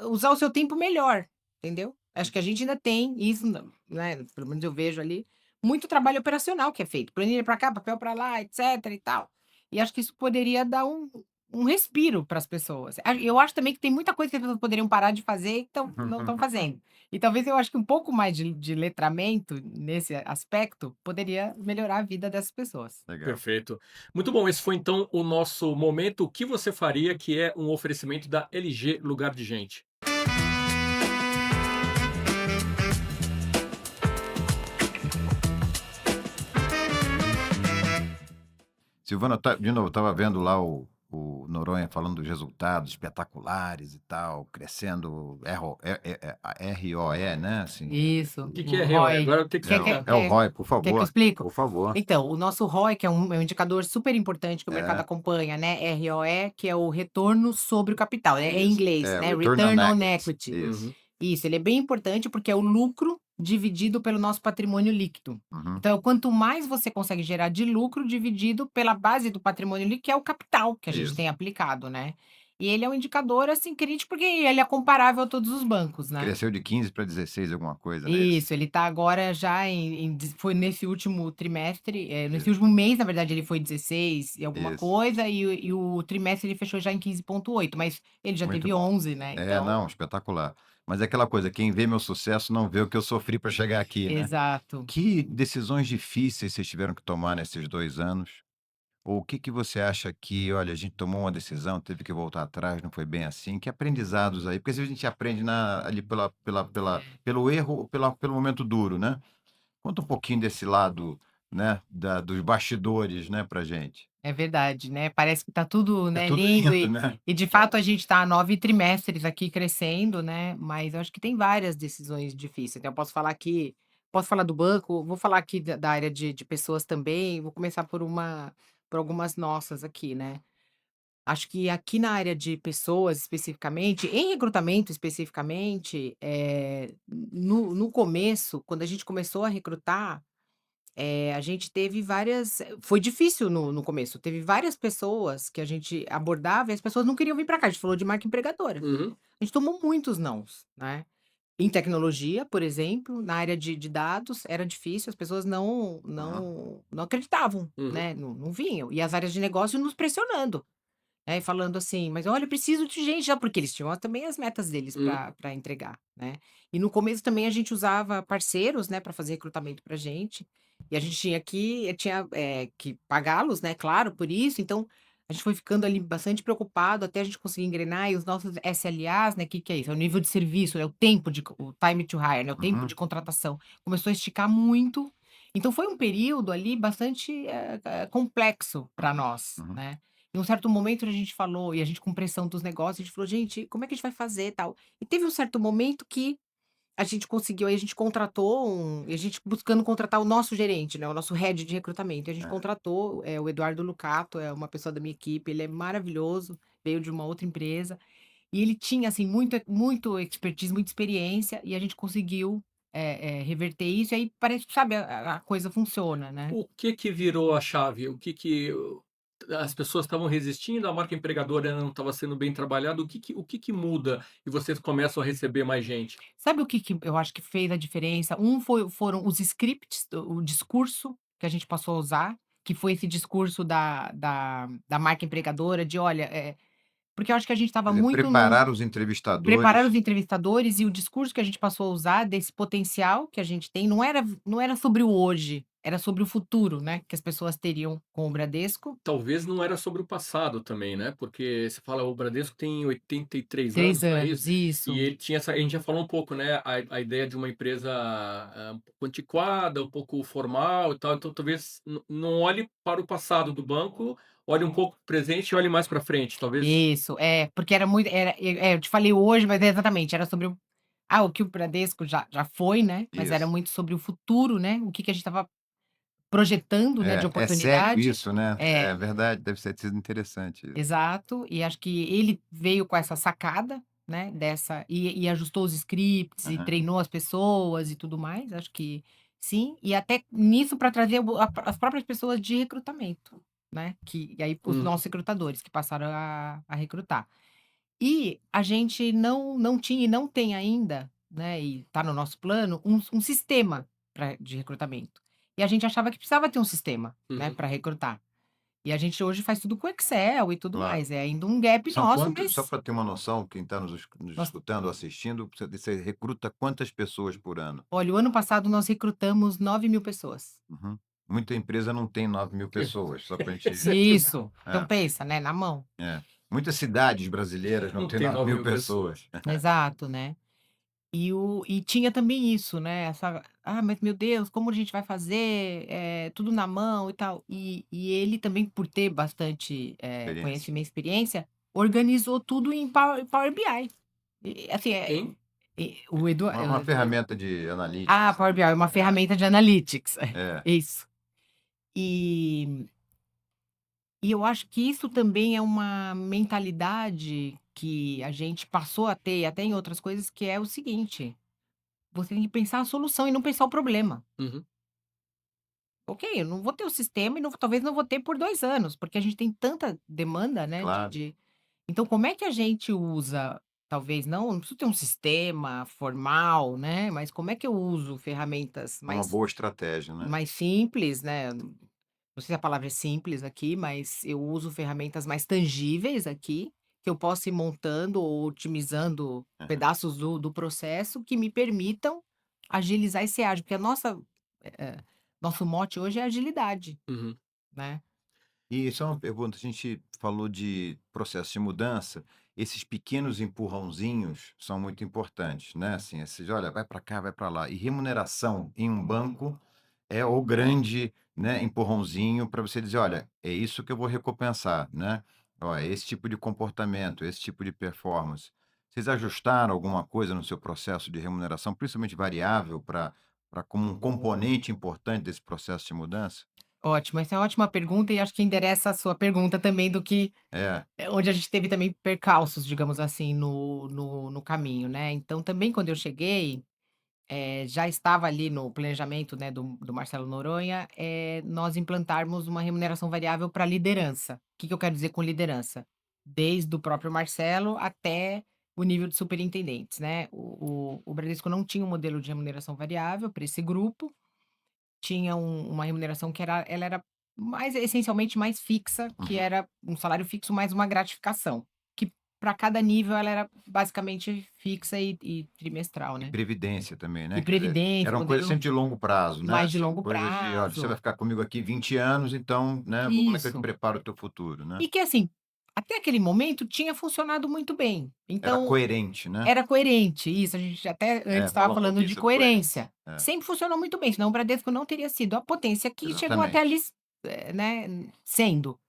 usar o seu tempo melhor, entendeu. Acho que a gente ainda tem isso, né, pelo menos eu vejo ali, muito trabalho operacional que é feito, planilha para cá, papel para lá, etcétera e tal. E acho que isso poderia dar um respiro para as pessoas. Eu acho também que tem muita coisa que as pessoas poderiam parar de fazer, então não estão fazendo. E talvez eu acho que um pouco mais de letramento nesse aspecto poderia melhorar a vida dessas pessoas. Legal. Perfeito. Muito bom, esse foi então o nosso momento "O que você faria?", que é um oferecimento da LG Lugar de Gente. Silvana, de novo, estava vendo lá o Noronha falando dos resultados espetaculares e tal, crescendo ROE, né, assim, Isso, O que o é ROI? ROI. Agora eu tenho que é o explicar. é o ROI, por Quer que eu favor, explico? por favor. Então, o nosso ROI, que é um indicador super importante que o mercado É, acompanha, né, ROE, que é o retorno sobre o capital, é em Isso. inglês, é, né, return on Return on equity, Equity. isso. Uhum. Isso, ele é bem importante porque é o lucro dividido pelo nosso patrimônio líquido. Uhum, Então, quanto mais você consegue gerar de lucro dividido pela base do patrimônio líquido, que é o capital que a gente isso. tem aplicado, né. E ele é um indicador, assim, crítico, porque ele é comparável a todos os bancos, né. Cresceu de 15 para 16 alguma coisa, não é isso? Isso, ele tá agora já foi nesse último trimestre, nesse Isso, último mês, na verdade, ele foi 16 e alguma isso. coisa, e o trimestre ele fechou já em 15,8, mas ele já Muito teve bom. 11, né, É, então não, espetacular. Mas é aquela coisa, quem vê meu sucesso não vê o que eu sofri para chegar aqui, né. exato. Que decisões difíceis vocês tiveram que tomar nesses 2 anos? Ou o que que você acha que: "Olha, a gente tomou uma decisão, teve que voltar atrás, não foi bem assim"? Que aprendizados aí, porque às vezes a gente aprende ali pelo erro ou pelo momento duro, né. Conta um pouquinho desse lado, né, dos bastidores, né, pra gente. É verdade, né, parece que tá tudo, É né, tudo lindo lindo, e né. e de fato a gente tá há 9 trimestres aqui crescendo, né, mas eu acho que tem várias decisões difíceis, então eu posso falar do banco, vou falar aqui da área de pessoas também, vou começar por algumas nossas aqui, né. Acho que aqui na área de pessoas especificamente, em recrutamento especificamente, no começo, quando a gente começou a recrutar, a gente teve várias foi difícil no começo, teve várias pessoas que a gente abordava e as pessoas não queriam vir para cá, a gente falou de marca empregadora. Uhum. A gente tomou muitos nãos, né. Em tecnologia, por exemplo, na área de dados, era difícil, as pessoas Aham. não acreditavam, Uhum, né, não vinham. E as áreas de negócio nos pressionando, né, e falando assim: "Mas olha, eu preciso de gente já", porque eles tinham também as metas deles uhum. para entregar, né. E no começo também a gente usava parceiros, né, para fazer recrutamento pra gente, e a gente tinha que pagá-los, né, claro, por isso, então a gente foi ficando ali bastante preocupado até a gente conseguir engrenar e os nossos SLAs, né, que é isso? É o nível de serviço, é o time to hire, né, o tempo de Uhum. contratação, começou a esticar muito. Então foi um período ali bastante, complexo para nós, Uhum. né. Em um certo momento a gente falou e a gente com pressão dos negócios, a gente falou: "Gente, como é que a gente vai fazer, tal?". E teve um certo momento que a gente conseguiu, aí a gente contratou e a gente buscando contratar o nosso gerente, né, o nosso head de recrutamento, e a gente É. contratou, o Eduardo Lucato, é uma pessoa da minha equipe, ele é maravilhoso, veio de uma outra empresa, e ele tinha, assim, muito expertise, muita experiência, e a gente conseguiu, reverter isso, e aí parece que, sabe, a coisa funciona, né. O que que virou a chave? As pessoas estavam resistindo, a marca empregadora não estava sendo bem trabalhada, o que que muda e vocês começam a receber mais gente? Sabe o que que eu acho que fez a diferença? Foram os scripts, o discurso que a gente passou a usar, que foi esse discurso da marca empregadora de: "Olha", porque eu acho que a gente Quer estava dizer, muito no preparar os preparar entrevistadores. os entrevistadores e o discurso que a gente passou a usar desse potencial que a gente tem, não era sobre o hoje, era sobre o futuro, né, que as pessoas teriam com o Bradesco. Talvez não era sobre o passado também, né, porque você fala o Bradesco tem 83 3 anos, não é isso? anos, E isso. ele tinha essa a gente já falou um pouco, né, a ideia de uma empresa, um pouco antiquada, um pouco formal e tal, então talvez não olhe para o passado do banco, olhe um pouco para o presente e olhe mais para frente, talvez. Isso, porque era muito eu te falei hoje, mas é exatamente, era sobre o que o Bradesco já foi, né, mas era Isso. muito sobre o futuro, né, o que que a gente estava projetando, né, de É sério oportunidade. isso, né? É, É verdade, deve ter sido interessante isso. exato, e acho que ele veio com essa sacada, né, dessa e ajustou os scripts e Aham. treinou as pessoas e tudo mais, acho que sim, e até nisso para trazer as próprias pessoas de recrutamento, né, e aí os Uhum, nossos recrutadores que passaram a recrutar. E a gente não tinha e não tem ainda, né, e está no nosso plano, um sistema de recrutamento. E a gente achava que precisava ter um sistema, né, uhum. para recrutar. E a gente hoje faz tudo com Excel e tudo Claro. mais, é ainda um gap São nosso, quantos, só mas para ter uma noção, quem está nos nós escutando ou assistindo, você recruta quantas pessoas por ano? olha, o ano passado nós recrutamos 9.000 pessoas. Uhum. Muita empresa não tem 9.000 pessoas, só para a gente. Esse é que Isso, então É, pensa, né, na mão. é. Muitas cidades brasileiras não não têm tem nove nove mil mil pessoas. pessoas. Exato, né. E tinha também isso, né, mas meu Deus, como a gente vai fazer? Tudo na mão e tal. E ele também, por ter bastante, Experiência. conhecimento e experiência, organizou tudo em Power BI. E assim, Hein? o Edu Uma ferramenta de analytics. Power BI é uma É, ferramenta de analytics, é. isso. E e eu acho que isso também é uma mentalidade que a gente passou a ter, até em outras coisas, que é o seguinte: você tem que pensar a solução e não pensar o problema. Uhum. Ok, eu não vou ter o sistema e talvez não vou ter por 2 anos, porque a gente tem tanta demanda, né, Claro, então como é que a gente usa, talvez não preciso ter um sistema formal, né, mas como é que eu uso ferramentas é uma boa estratégia, né? mais simples, né, não sei se a palavra é simples aqui, mas eu uso ferramentas mais tangíveis aqui, que eu posso ir montando ou otimizando Aham. pedaços do processo que me permitam agilizar e ser ágil, porque eh, nosso mote hoje é agilidade, Uhum. né. E só uma pergunta, a gente falou de processo de mudança, esses pequenos empurrãozinhos são muito importantes, né? Assim, esses, olha, vai para cá, vai para lá. E remuneração em um banco é o grande, né, empurrãozinho para você dizer, olha, é isso que eu vou recompensar, né? Ó, é esse tipo de comportamento, esse tipo de performance. Vocês ajustaram alguma coisa no seu processo de remuneração, principalmente variável, para como um componente importante desse processo de mudança? Ótimo, essa é uma ótima pergunta e acho que endereça a sua pergunta também do que É. onde a gente teve também percalços, digamos assim, no caminho, né. Então também quando eu cheguei, já estava ali no planejamento, né, do Marcelo Noronha, nós implantarmos uma remuneração variável para liderança. O que que eu quero dizer com liderança? Desde o próprio Marcelo até o nível de superintendentes, né. O Bradesco não tinha um modelo de remuneração variável para esse grupo, tinha uma remuneração que ela era mais essencialmente mais fixa, que Uhum. era um salário fixo mais uma gratificação, que para cada nível ela era basicamente fixa e trimestral, E né. previdência também, E né, quer dizer, previdência, era uma coisa modelo sempre de longo prazo, né, mais de assim, longo coisa de: "Olha, você vai prazo. ficar comigo aqui 20 anos, então, né, como é que eu te Isso. preparo o teu futuro", né. E que assim, até aquele momento tinha funcionado muito bem, Era então coerente, né. era coerente, isso, a gente até antes É, estava fala um falando pouquinho de sobre coerência. coerência. É, Sempre funcionou muito bem, senão o Bradesco não teria sido a potência que chegou até ali, exatamente. né, sendo.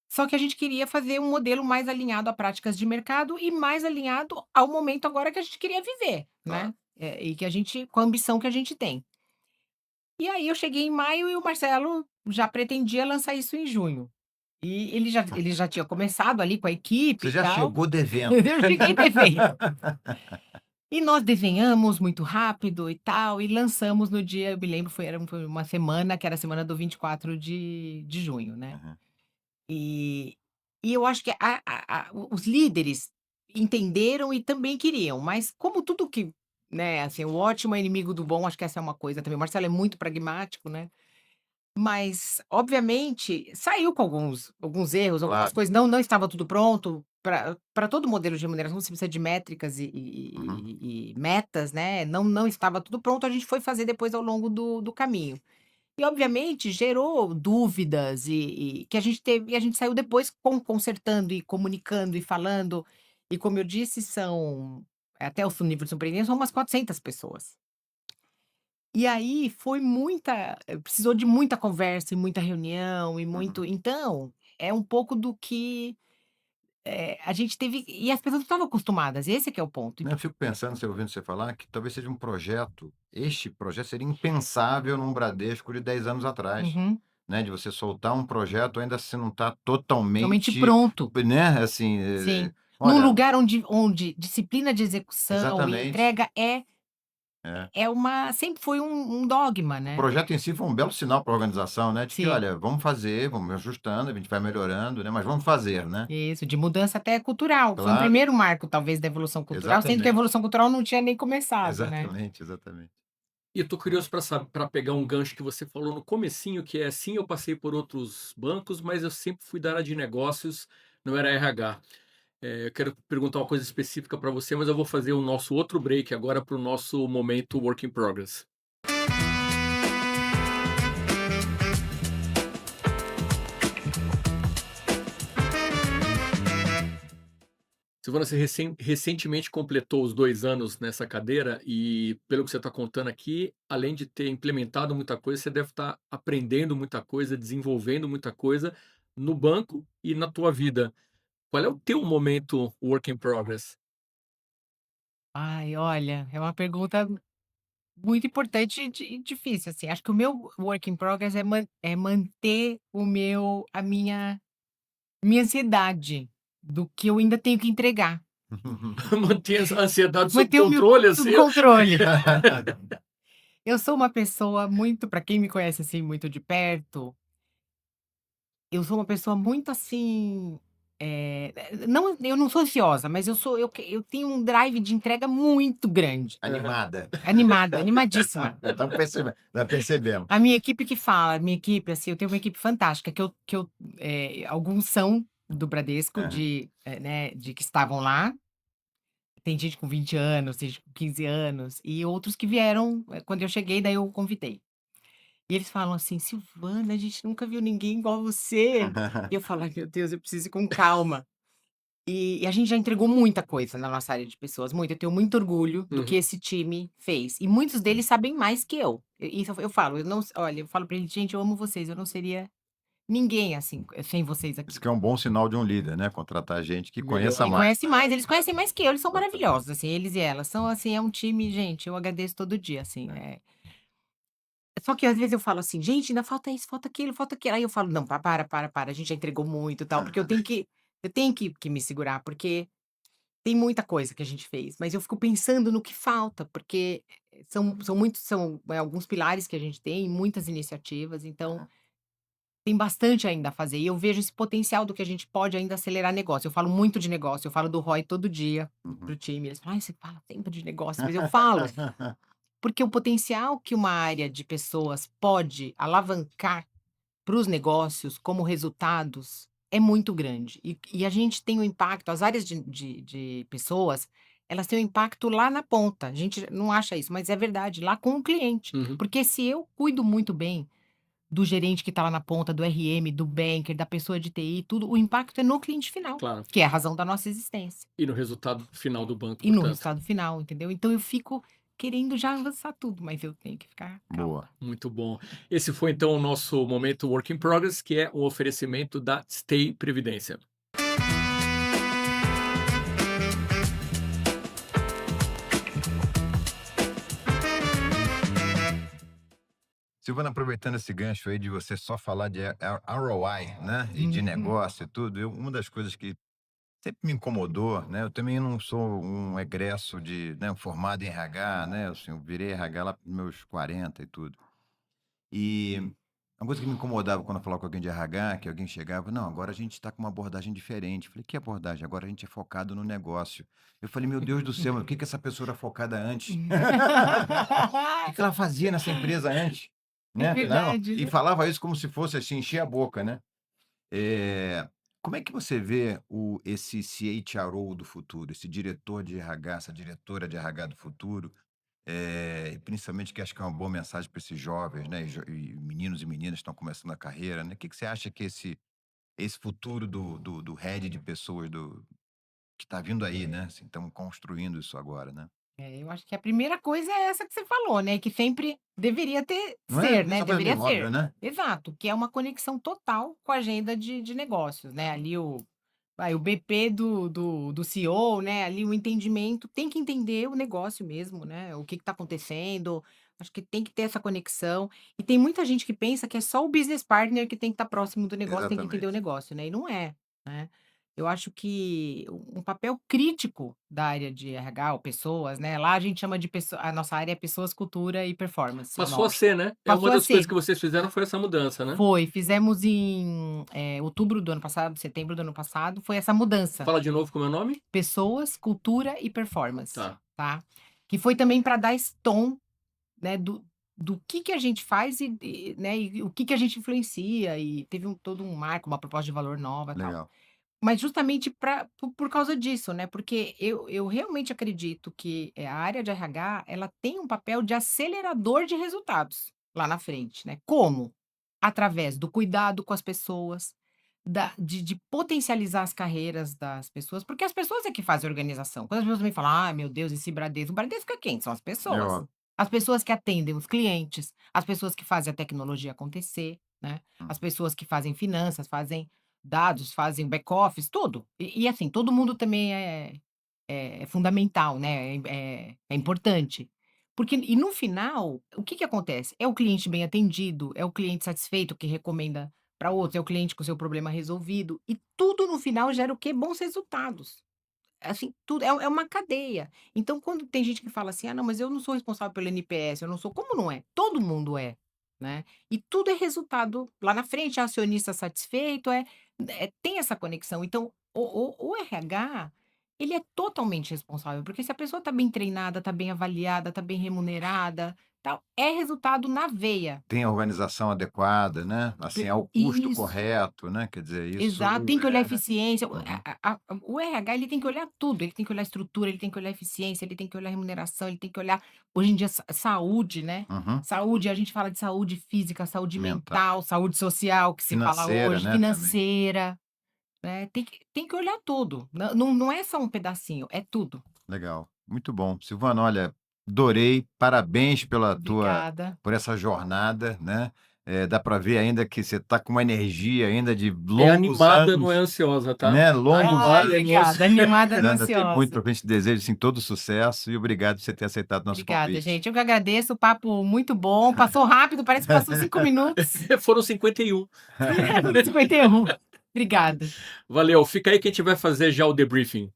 Só que a gente queria fazer um modelo mais alinhado a práticas de mercado e mais alinhado ao momento agora que a gente queria viver, Claro. né, e que a gente com a ambição que a gente tem. E aí eu cheguei em maio e o Marcelo já pretendia lançar isso em junho. E ele já tinha começado ali com a equipe Você e já tal. chegou devendo. Eu cheguei devendo. E nós desenhamos muito rápido e tal, e lançamos no dia, eu me lembro, foi uma semana, que era a semana do 24 de junho, né. Aham. E e eu acho que os líderes entenderam e também queriam, mas como tudo que, né, assim, o ótimo é inimigo do bom, acho que essa é uma coisa também, o Marcelo é muito pragmático, né. Mas, obviamente, saiu com alguns erros, as Claro. coisas não estava tudo pronto. Para todo modelo de remuneração você precisa de métricas Uhum. e metas, né, não estava tudo pronto, a gente foi fazer depois ao longo do caminho. E obviamente gerou dúvidas e que a gente teve e a gente saiu depois consertando e comunicando e falando, e como eu disse até o nível de superintendência são umas 400 pessoas. E aí foi precisou de muita conversa e muita reunião e Uhum. muito então, é um pouco do que, a gente teve e as pessoas não estavam acostumadas, esse que é o ponto. Né, eu fico pensando, você ouvindo você falar, que talvez seja um projeto este projeto seria impensável num Bradesco de 10 anos atrás, Uhum. né, de você soltar um projeto ainda se não está Realmente totalmente, pronto, né, assim, sim. Num olha lugar onde disciplina de execução e exatamente, entrega é. sempre foi um dogma, O né. projeto em si foi um belo sinal para a organização, né, de que: Sim, "Olha, vamos fazer, vamos ajustando, a gente vai melhorando, né, mas vamos fazer", né. isso, de mudança até cultural. Foi um Claro, primeiro marco talvez da evolução cultural, sendo que a exatamente, evolução cultural não tinha nem começado, né. exatamente, exatamente. E eu tô curioso para pegar um gancho que você falou no comecinho, que é: "Sim, eu passei por outros bancos, mas eu sempre fui da área de negócios, não era RH". Eu quero perguntar uma coisa específica para você, mas eu vou fazer o nosso outro break agora para o nosso momento work in progress. Silvana, você recentemente completou os 2 anos nessa cadeira e, pelo que você está contando aqui, além de ter implementado muita coisa, você deve estar aprendendo muita coisa, desenvolvendo muita coisa no banco e na tua vida. Qual é o teu momento work in progress? Ai, olha, é uma pergunta muito importante e difícil, assim. Acho que o meu work in progress é manter a minha ansiedade do que eu ainda tenho que entregar. Manter a ansiedade sob Manter o meu controle, sob assim? controle. Eu sou uma pessoa muito para quem me conhece, assim, muito de perto, eu sou uma pessoa muito, assim, não, eu não sou ansiosa, mas eu tenho um drive de entrega muito grande. Aham. Animada. Animada, animadíssima. Nós percebemos. A minha equipe que fala, a minha equipe, assim, eu tenho uma equipe fantástica alguns são do Bradesco, Aham. né, de que estavam lá, tem gente com 20 anos, tem gente com 15 anos, e outros que vieram, quando eu cheguei, daí eu convidei. E eles falam assim: "Silvana, a gente nunca viu ninguém igual você". E eu falo: "Ai, meu Deus, eu preciso ir com calma". E a gente já entregou muita coisa na nossa área de pessoas, muito. Eu tenho muito orgulho do que Uhum. esse time fez. E muitos deles sabem mais que eu. Isso eu falo, eu não olha, eu falo pra eles: "Gente, eu amo vocês, eu não seria ninguém, assim, sem vocês Isso aqui". que é um bom sinal de um líder, né, contratar gente que conheça Legal. Que mais, conhece mais, eles conhecem mais que eu, eles são exatamente, maravilhosos, assim, eles e elas. São, assim, é um time, gente, eu agradeço todo dia, assim, né. Só que às vezes eu falo assim: "Gente, ainda falta isso, falta aquilo, falta aquilo". Aí eu falo: "Não, para, a gente já entregou muito e tal", porque eu tenho que me segurar, porque tem muita coisa que a gente fez, mas eu fico pensando no que falta, porque são alguns pilares que a gente tem, muitas iniciativas, então tem bastante ainda a fazer, e eu vejo esse potencial do que a gente pode ainda acelerar negócio. Eu falo muito de negócio, eu falo do ROI todo dia Uhum. pro time, eles falam: "Ai, você fala sempre de negócio", mas eu falo, porque o potencial que uma área de pessoas pode alavancar para os negócios como resultados é muito grande. E a gente tem um impacto, as áreas de pessoas, elas têm um impacto lá na ponta. A gente não acha isso, mas é verdade, lá com o cliente. Uhum. Porque se eu cuido muito bem do gerente que está lá na ponta, do RM, do banker, da pessoa de TI, tudo, o impacto é no cliente final, Claro. que é a razão da nossa existência. E no resultado final do banco, E no portanto. resultado final, entendeu? Então eu fico querendo já avançar tudo, mas eu tenho que ficar calma. Boa. Muito bom. Esse foi então o nosso momento Work in Progress, que é um oferecimento da Stay Previdência. Silvana, aproveitando esse gancho aí de você só falar de ROI, né, e de negócio e tudo, uma das coisas que sempre me incomodou, né, eu também não sou um egresso né, um formado em RH, né, assim, eu virei RH lá para meus 40 e tudo. E uma coisa que me incomodava quando eu falava com alguém de RH, que alguém chegava, não, agora a gente está com uma abordagem diferente. Eu falei, que abordagem? Agora a gente é focado no negócio. Eu falei, meu Deus do céu, mas o que que essa pessoa era focada antes? O que que ela fazia nessa empresa antes? É Né? Não, verdade, e né? falava isso como se fosse assim, encher a boca, né? Como é que você vê esse CHRO do futuro, esse diretor de RH, essa diretora de RH do futuro? E principalmente que acho que é uma boa mensagem para esses jovens, né, e meninos e meninas que estão começando a carreira, né. O que que você acha que esse futuro do head de pessoas que está vindo aí, né, assim, estamos construindo isso agora, né. É, eu acho que a primeira coisa é essa que você falou, né, que sempre deveria Não é? né, Essa coisa meio deveria óbvia, ser. né. Exato, que é uma conexão total com a agenda de negócios, né, ali o BP do CEO, né, ali o entendimento, tem que entender o negócio mesmo, né, o que está acontecendo, acho que tem que ter essa conexão. E tem muita gente que pensa que é só o business partner que tem que estar próximo do negócio, tem que entender o Exatamente. negócio, né, e não é, né. Eu acho que um papel crítico da área de RH ou pessoas, né, lá a gente chama de a nossa área é pessoas, cultura e performance, o Passou a nome. ser, né? É uma Passou a das coisas ser. que vocês fizeram foi essa mudança, né? Fizemos em, outubro do ano passado, setembro do ano passado, foi essa mudança. Fala de novo como é o nome? Pessoas, cultura e performance, Tá. tá. Que foi também para dar esse tom, né, do que a gente faz né, e o que a gente influencia, e teve todo um marco, uma proposta de valor nova, tal. Legal. Mas justamente por causa disso, né, porque eu realmente acredito que, a área de RH, ela tem um papel de acelerador de resultados lá na frente, né. Como? Através do cuidado com as pessoas, de potencializar as carreiras das pessoas, porque as pessoas é que fazem a organização. Quando as pessoas me falam: "Ai, meu Deus, esse Bradesco", o Bradesco é quem? São as É pessoas. óbvio. As pessoas que atendem os clientes, as pessoas que fazem a tecnologia acontecer, né, Hum. as pessoas que fazem finanças, fazem dados, fazem back-office, tudo. E assim, todo mundo também é fundamental, né, é importante. Porque e no final, o que que acontece? É o cliente bem atendido, é o cliente satisfeito que recomenda para outros, é o cliente com o seu problema resolvido, e tudo no final gera o quê? Bons resultados. Assim, tudo é uma cadeia. Então, quando tem gente que fala assim: "Ah, não, mas eu não sou responsável pelo NPS, eu não sou", como não é? Todo mundo é, né. E tudo é resultado lá na frente, acionista satisfeito, tem essa conexão. Então, o RH, ele é totalmente responsável, porque se a pessoa está bem treinada, está bem avaliada, está bem remunerada, tal, é resultado na veia. Tem a organização adequada, né, assim, ao custo Isso. correto, né, quer dizer, isso Exato, tem que olhar a eficiência, uhum. o RH ele tem que olhar tudo, ele tem que olhar a estrutura, ele tem que olhar a eficiência, ele tem que olhar a remuneração, ele tem que olhar, hoje em dia, saúde, né, Uhum. saúde, a gente fala de saúde física, saúde Mental. mental, saúde social, que se fala Financeira, hoje, né, também. financeira, né, tem que olhar tudo, não é só um pedacinho, é tudo. Legal, muito bom. Silvana, olha, adorei, parabéns Obrigada. por essa jornada, né, dá para ver ainda que você está com uma energia ainda de É longos animada, não é anos, ansiosa, tá? né, longos Ai, Animada, anos, não é ansi obrigada, animada, não né, ainda tem muito ansiosa. pra frente, desejo, assim, todo sucesso e obrigado por você ter aceitado o nosso Obrigada, convite. gente, eu que agradeço, o papo muito bom, passou rápido, parece que passou 5 minutos. Foram 51. 51. Obrigada. Valeu, fica aí que a gente vai fazer já o debriefing.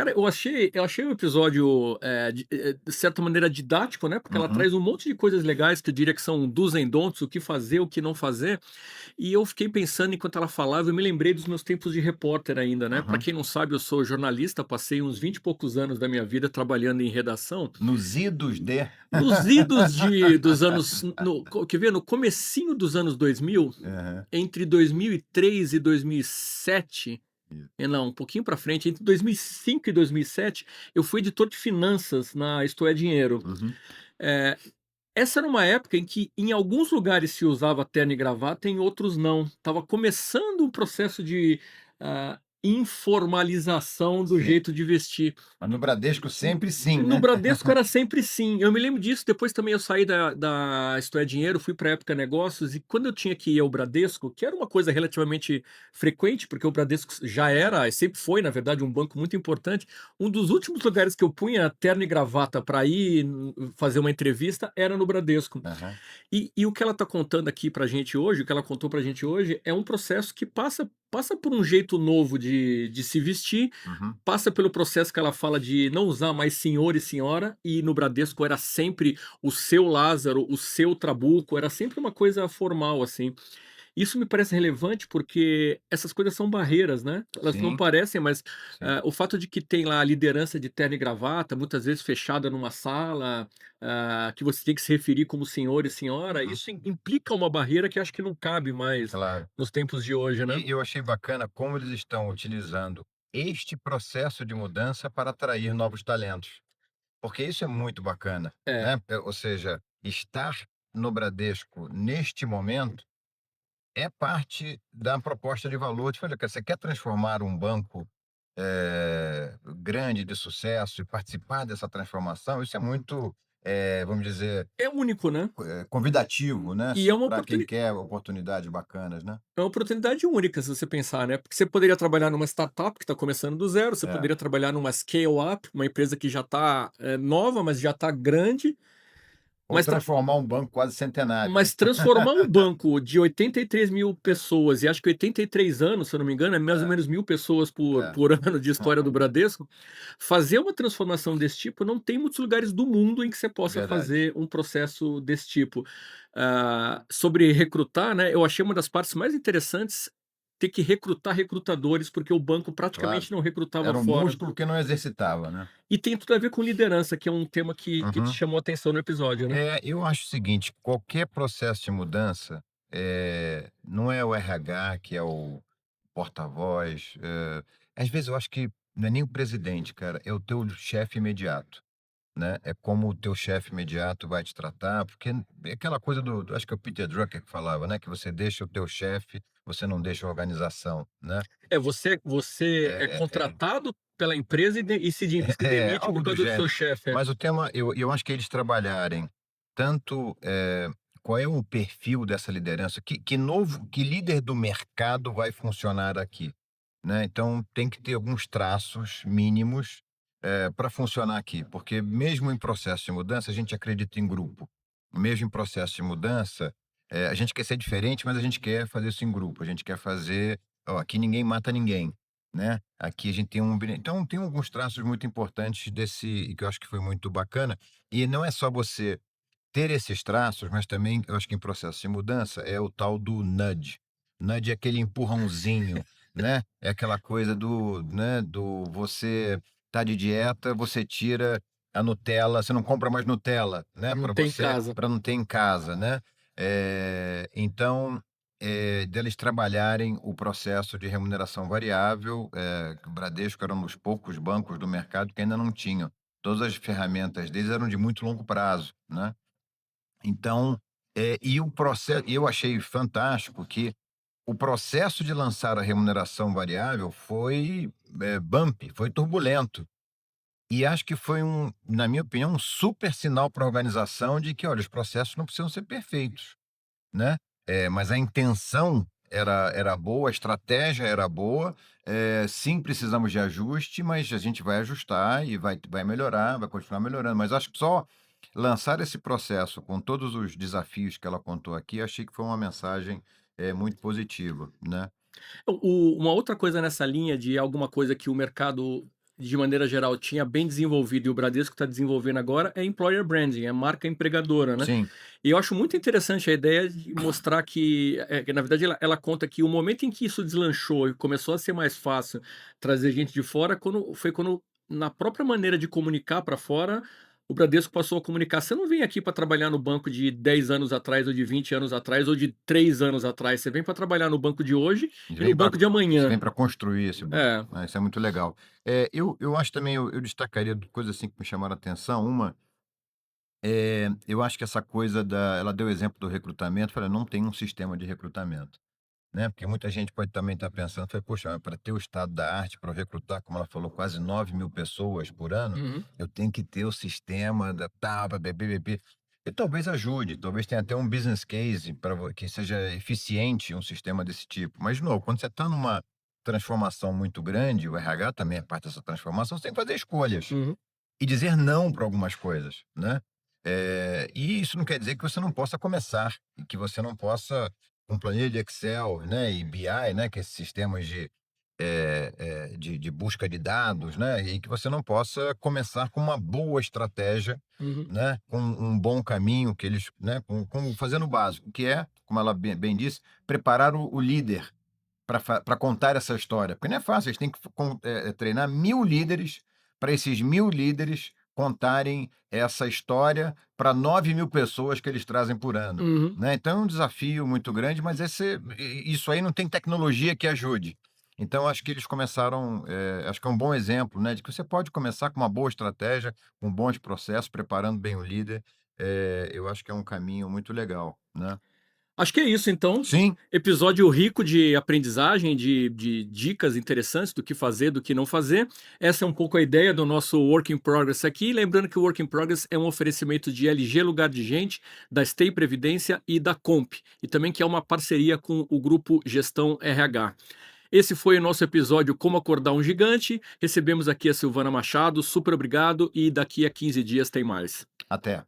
Cara, eu achei o episódio, de certa maneira didático, né, porque ela Uhum. traz um monte de coisas legais que eu diria que são do's and don'ts, o que fazer, o que não fazer, e eu fiquei pensando enquanto ela falava, eu me lembrei dos meus tempos de repórter ainda, né. Pra Uhum. quem não sabe, eu sou jornalista, passei uns 20 e poucos anos da minha vida trabalhando em redação. Nos idos de Nos idos dos anos no co quer ver? No comecinho dos anos 2000, Aham. entre 2003 e 2007, Isso. não, um pouquinho para frente, entre 2005 e 2007, eu fui editor de finanças na Isto É Dinheiro. Uhum. Eh, Essa era uma época em que em alguns lugares se usava terno e gravata, em outros não. Estava começando um processo de, informalização do Sim. jeito de vestir. Mas no Bradesco sempre sim, No né? Bradesco era sempre sim. Eu me lembro disso, depois também eu saí da Isto É Dinheiro, fui para Época Negócios, e quando eu tinha que ir ao Bradesco, que era uma coisa relativamente frequente, porque o Bradesco já era, e sempre foi, na verdade, um banco muito importante, um dos últimos lugares que eu punha terno e gravata para ir fazer uma entrevista era no Bradesco. Aham. E o que ela está contando aqui pra gente hoje, o que ela contou pra gente hoje, é um processo que passa por um jeito novo de se vestir, Uhum. passa pelo processo que ela fala de não usar mais senhor e senhora, e no Bradesco era sempre o seu Lázaro, o seu Trabuco, era sempre uma coisa formal, assim. Isso me parece relevante, porque essas coisas são barreiras, né. Elas não Sim, parecem, mas, sim. o fato de que tem lá a liderança de terno e gravata, muitas vezes fechada numa sala, que você tem que se referir como senhor e senhora, Uhum. isso implica uma barreira que acho que não cabe mais Claro. nos tempos de hoje, né. E eu achei bacana como eles estão utilizando este processo de mudança para atrair novos talentos, porque isso é muito bacana, É. né? Ou seja, estar no Bradesco neste momento é parte da proposta de valor. Tipo, olha, cara, você quer transformar um banco grande de sucesso e participar dessa transformação? Isso é muito, vamos dizer, É único, né. convidativo, né? E é uma Para quem oportuni quer oportunidades bacanas, né? é uma oportunidade única se você pensar, né, porque você poderia trabalhar numa startup que está começando do zero, você É. poderia trabalhar numa scale up, uma empresa que já está, nova, mas já está grande, Ou mas transformar um banco quase centenário, né? Mas transformar um banco de 83.000 pessoas, e acho que 83 anos, se eu não me engano, é mais ou É, menos 1.000 pessoas por é. por ano de história do Bradesco, fazer uma transformação desse tipo, não tem muitos lugares do mundo em que você possa Verdade. fazer um processo desse tipo. Sobre recrutar, né, eu achei uma das partes mais interessantes ter que recrutar recrutadores, porque o banco Claro. praticamente não recrutava Era um fora. músculo que não exercitava, né? E tem tudo a ver com liderança, que é um tema que te Uhum. chamou a atenção no episódio, né? Eu acho o seguinte, qualquer processo de mudança, não é o RH que é o porta-voz, às vezes eu acho que não é nem o presidente, cara, é o teu chefe imediato, né? É como o teu chefe imediato vai te tratar, porque é aquela coisa acho que é o Peter Drucker que falava, né? Que você deixa o teu chefe, você não deixa a organização, né? Você é É, é, contratado pela empresa e se demite algo por do causa do seu gênero. chefe, é. Mas o tema, eu acho que eles trabalharem tanto, qual é o perfil dessa liderança, que líder do mercado vai funcionar aqui, né? Então tem que ter alguns traços mínimos, para funcionar aqui, porque mesmo em processo de mudança, a gente acredita em grupo. Mesmo em processo de mudança, a gente quer ser diferente, mas a gente quer fazer isso em grupo, a gente quer fazer, ó, aqui ninguém mata ninguém, né? Aqui a gente tem então tem alguns traços muito importantes desse que eu acho que foi muito bacana, e não é só você ter esses traços, mas também eu acho que em processo de mudança é o tal do nudge. Nudge é aquele empurrãozinho, né, é aquela coisa do você tá de dieta, você tira a Nutella, você não compra mais Nutella, né, Não tem em casa. para não ter em casa, né. Então, deles trabalharem o processo de remuneração variável, que o Bradesco era um dos poucos bancos do mercado que ainda não tinham. Todas as ferramentas deles eram de muito longo prazo, né. Então, e o processo, eu achei fantástico que o processo de lançar a remuneração variável foi, bumpy, foi turbulento. E acho que foi na minha opinião, um super sinal para a organização de que: "Olha, os processos não precisam ser perfeitos", né. Mas a intenção era boa, a estratégia era boa, sim, precisamos de ajuste, mas a gente vai ajustar e vai melhorar, vai continuar melhorando. Mas acho que só lançar esse processo com todos os desafios que ela contou aqui, achei que foi uma mensagem, muito positiva, né. Uma outra coisa nessa linha de alguma coisa que o mercado de maneira geral, tinha bem desenvolvido e o Bradesco está desenvolvendo agora é employer branding, é marca empregadora, né? Sim, E eu acho muito interessante a ideia de mostrar que na verdade, ela conta que o momento em que isso deslanchou e começou a ser mais fácil trazer gente de fora, quando na própria maneira de comunicar para fora, o Bradesco passou a comunicar: "Você não vem aqui para trabalhar no banco de 10 anos atrás, ou de 20 anos atrás, ou de 3 anos atrás, você vem para trabalhar no banco de hoje e e no banco de você amanhã". vem para construir esse banco, É. né, isso é muito legal. Eu acho também, eu destacaria coisas, assim, que me chamaram a atenção. Uma, eu acho que essa coisa da ela deu o exemplo do recrutamento, falei: "Não tem um sistema de recrutamento", né, porque muita gente pode também estar pensando, falei: "Poxa, para ter o estado da arte, para recrutar", como ela falou, quase 9.000 pessoas por ano, Uhum. eu tenho que ter o sistema da tal, bê-bê-bê-bê. E talvez ajude, talvez tenha até um business case para que seja eficiente um sistema desse tipo. Mas, de novo, quando você está numa transformação muito grande, o RH também é parte dessa transformação, você tem que fazer escolhas Uhum. e dizer não para algumas coisas, né. E isso não quer dizer que você não possa começar, e que você não possa, com planilha de Excel, né, e BI, né, que é esses sistemas de busca de dados, né, e que você não possa começar com uma boa estratégia, Uhum. né, com um bom caminho que eles, né, com fazendo o básico, que é, como ela bem disse, preparar o líder para contar essa história, porque não é fácil, eles têm que treinar 1.000 líderes, para esses 1.000 líderes contarem essa história para 9.000 pessoas que eles trazem por ano, Uhum. né. Então é um desafio muito grande, mas isso aí não tem tecnologia que ajude. Então acho que eles começaram, acho que é um bom exemplo, né, de que você pode começar com uma boa estratégia, com bons processos, preparando bem o líder. Eu acho que é um caminho muito legal, né. Acho que é isso então. Sim, Episódio rico de aprendizagem, de dicas interessantes do que fazer, do que não fazer. Essa é um pouco a ideia do nosso Work in Progress aqui. Lembrando que o Work in Progress é um oferecimento de LG Lugar de Gente, da Stay Previdência e da Comp. E também que é uma parceria com o grupo Gestão RH. Esse foi o nosso episódio Como Acordar um Gigante. Recebemos aqui a Silvana Machado. Super obrigado e daqui a 15 dias tem mais. até.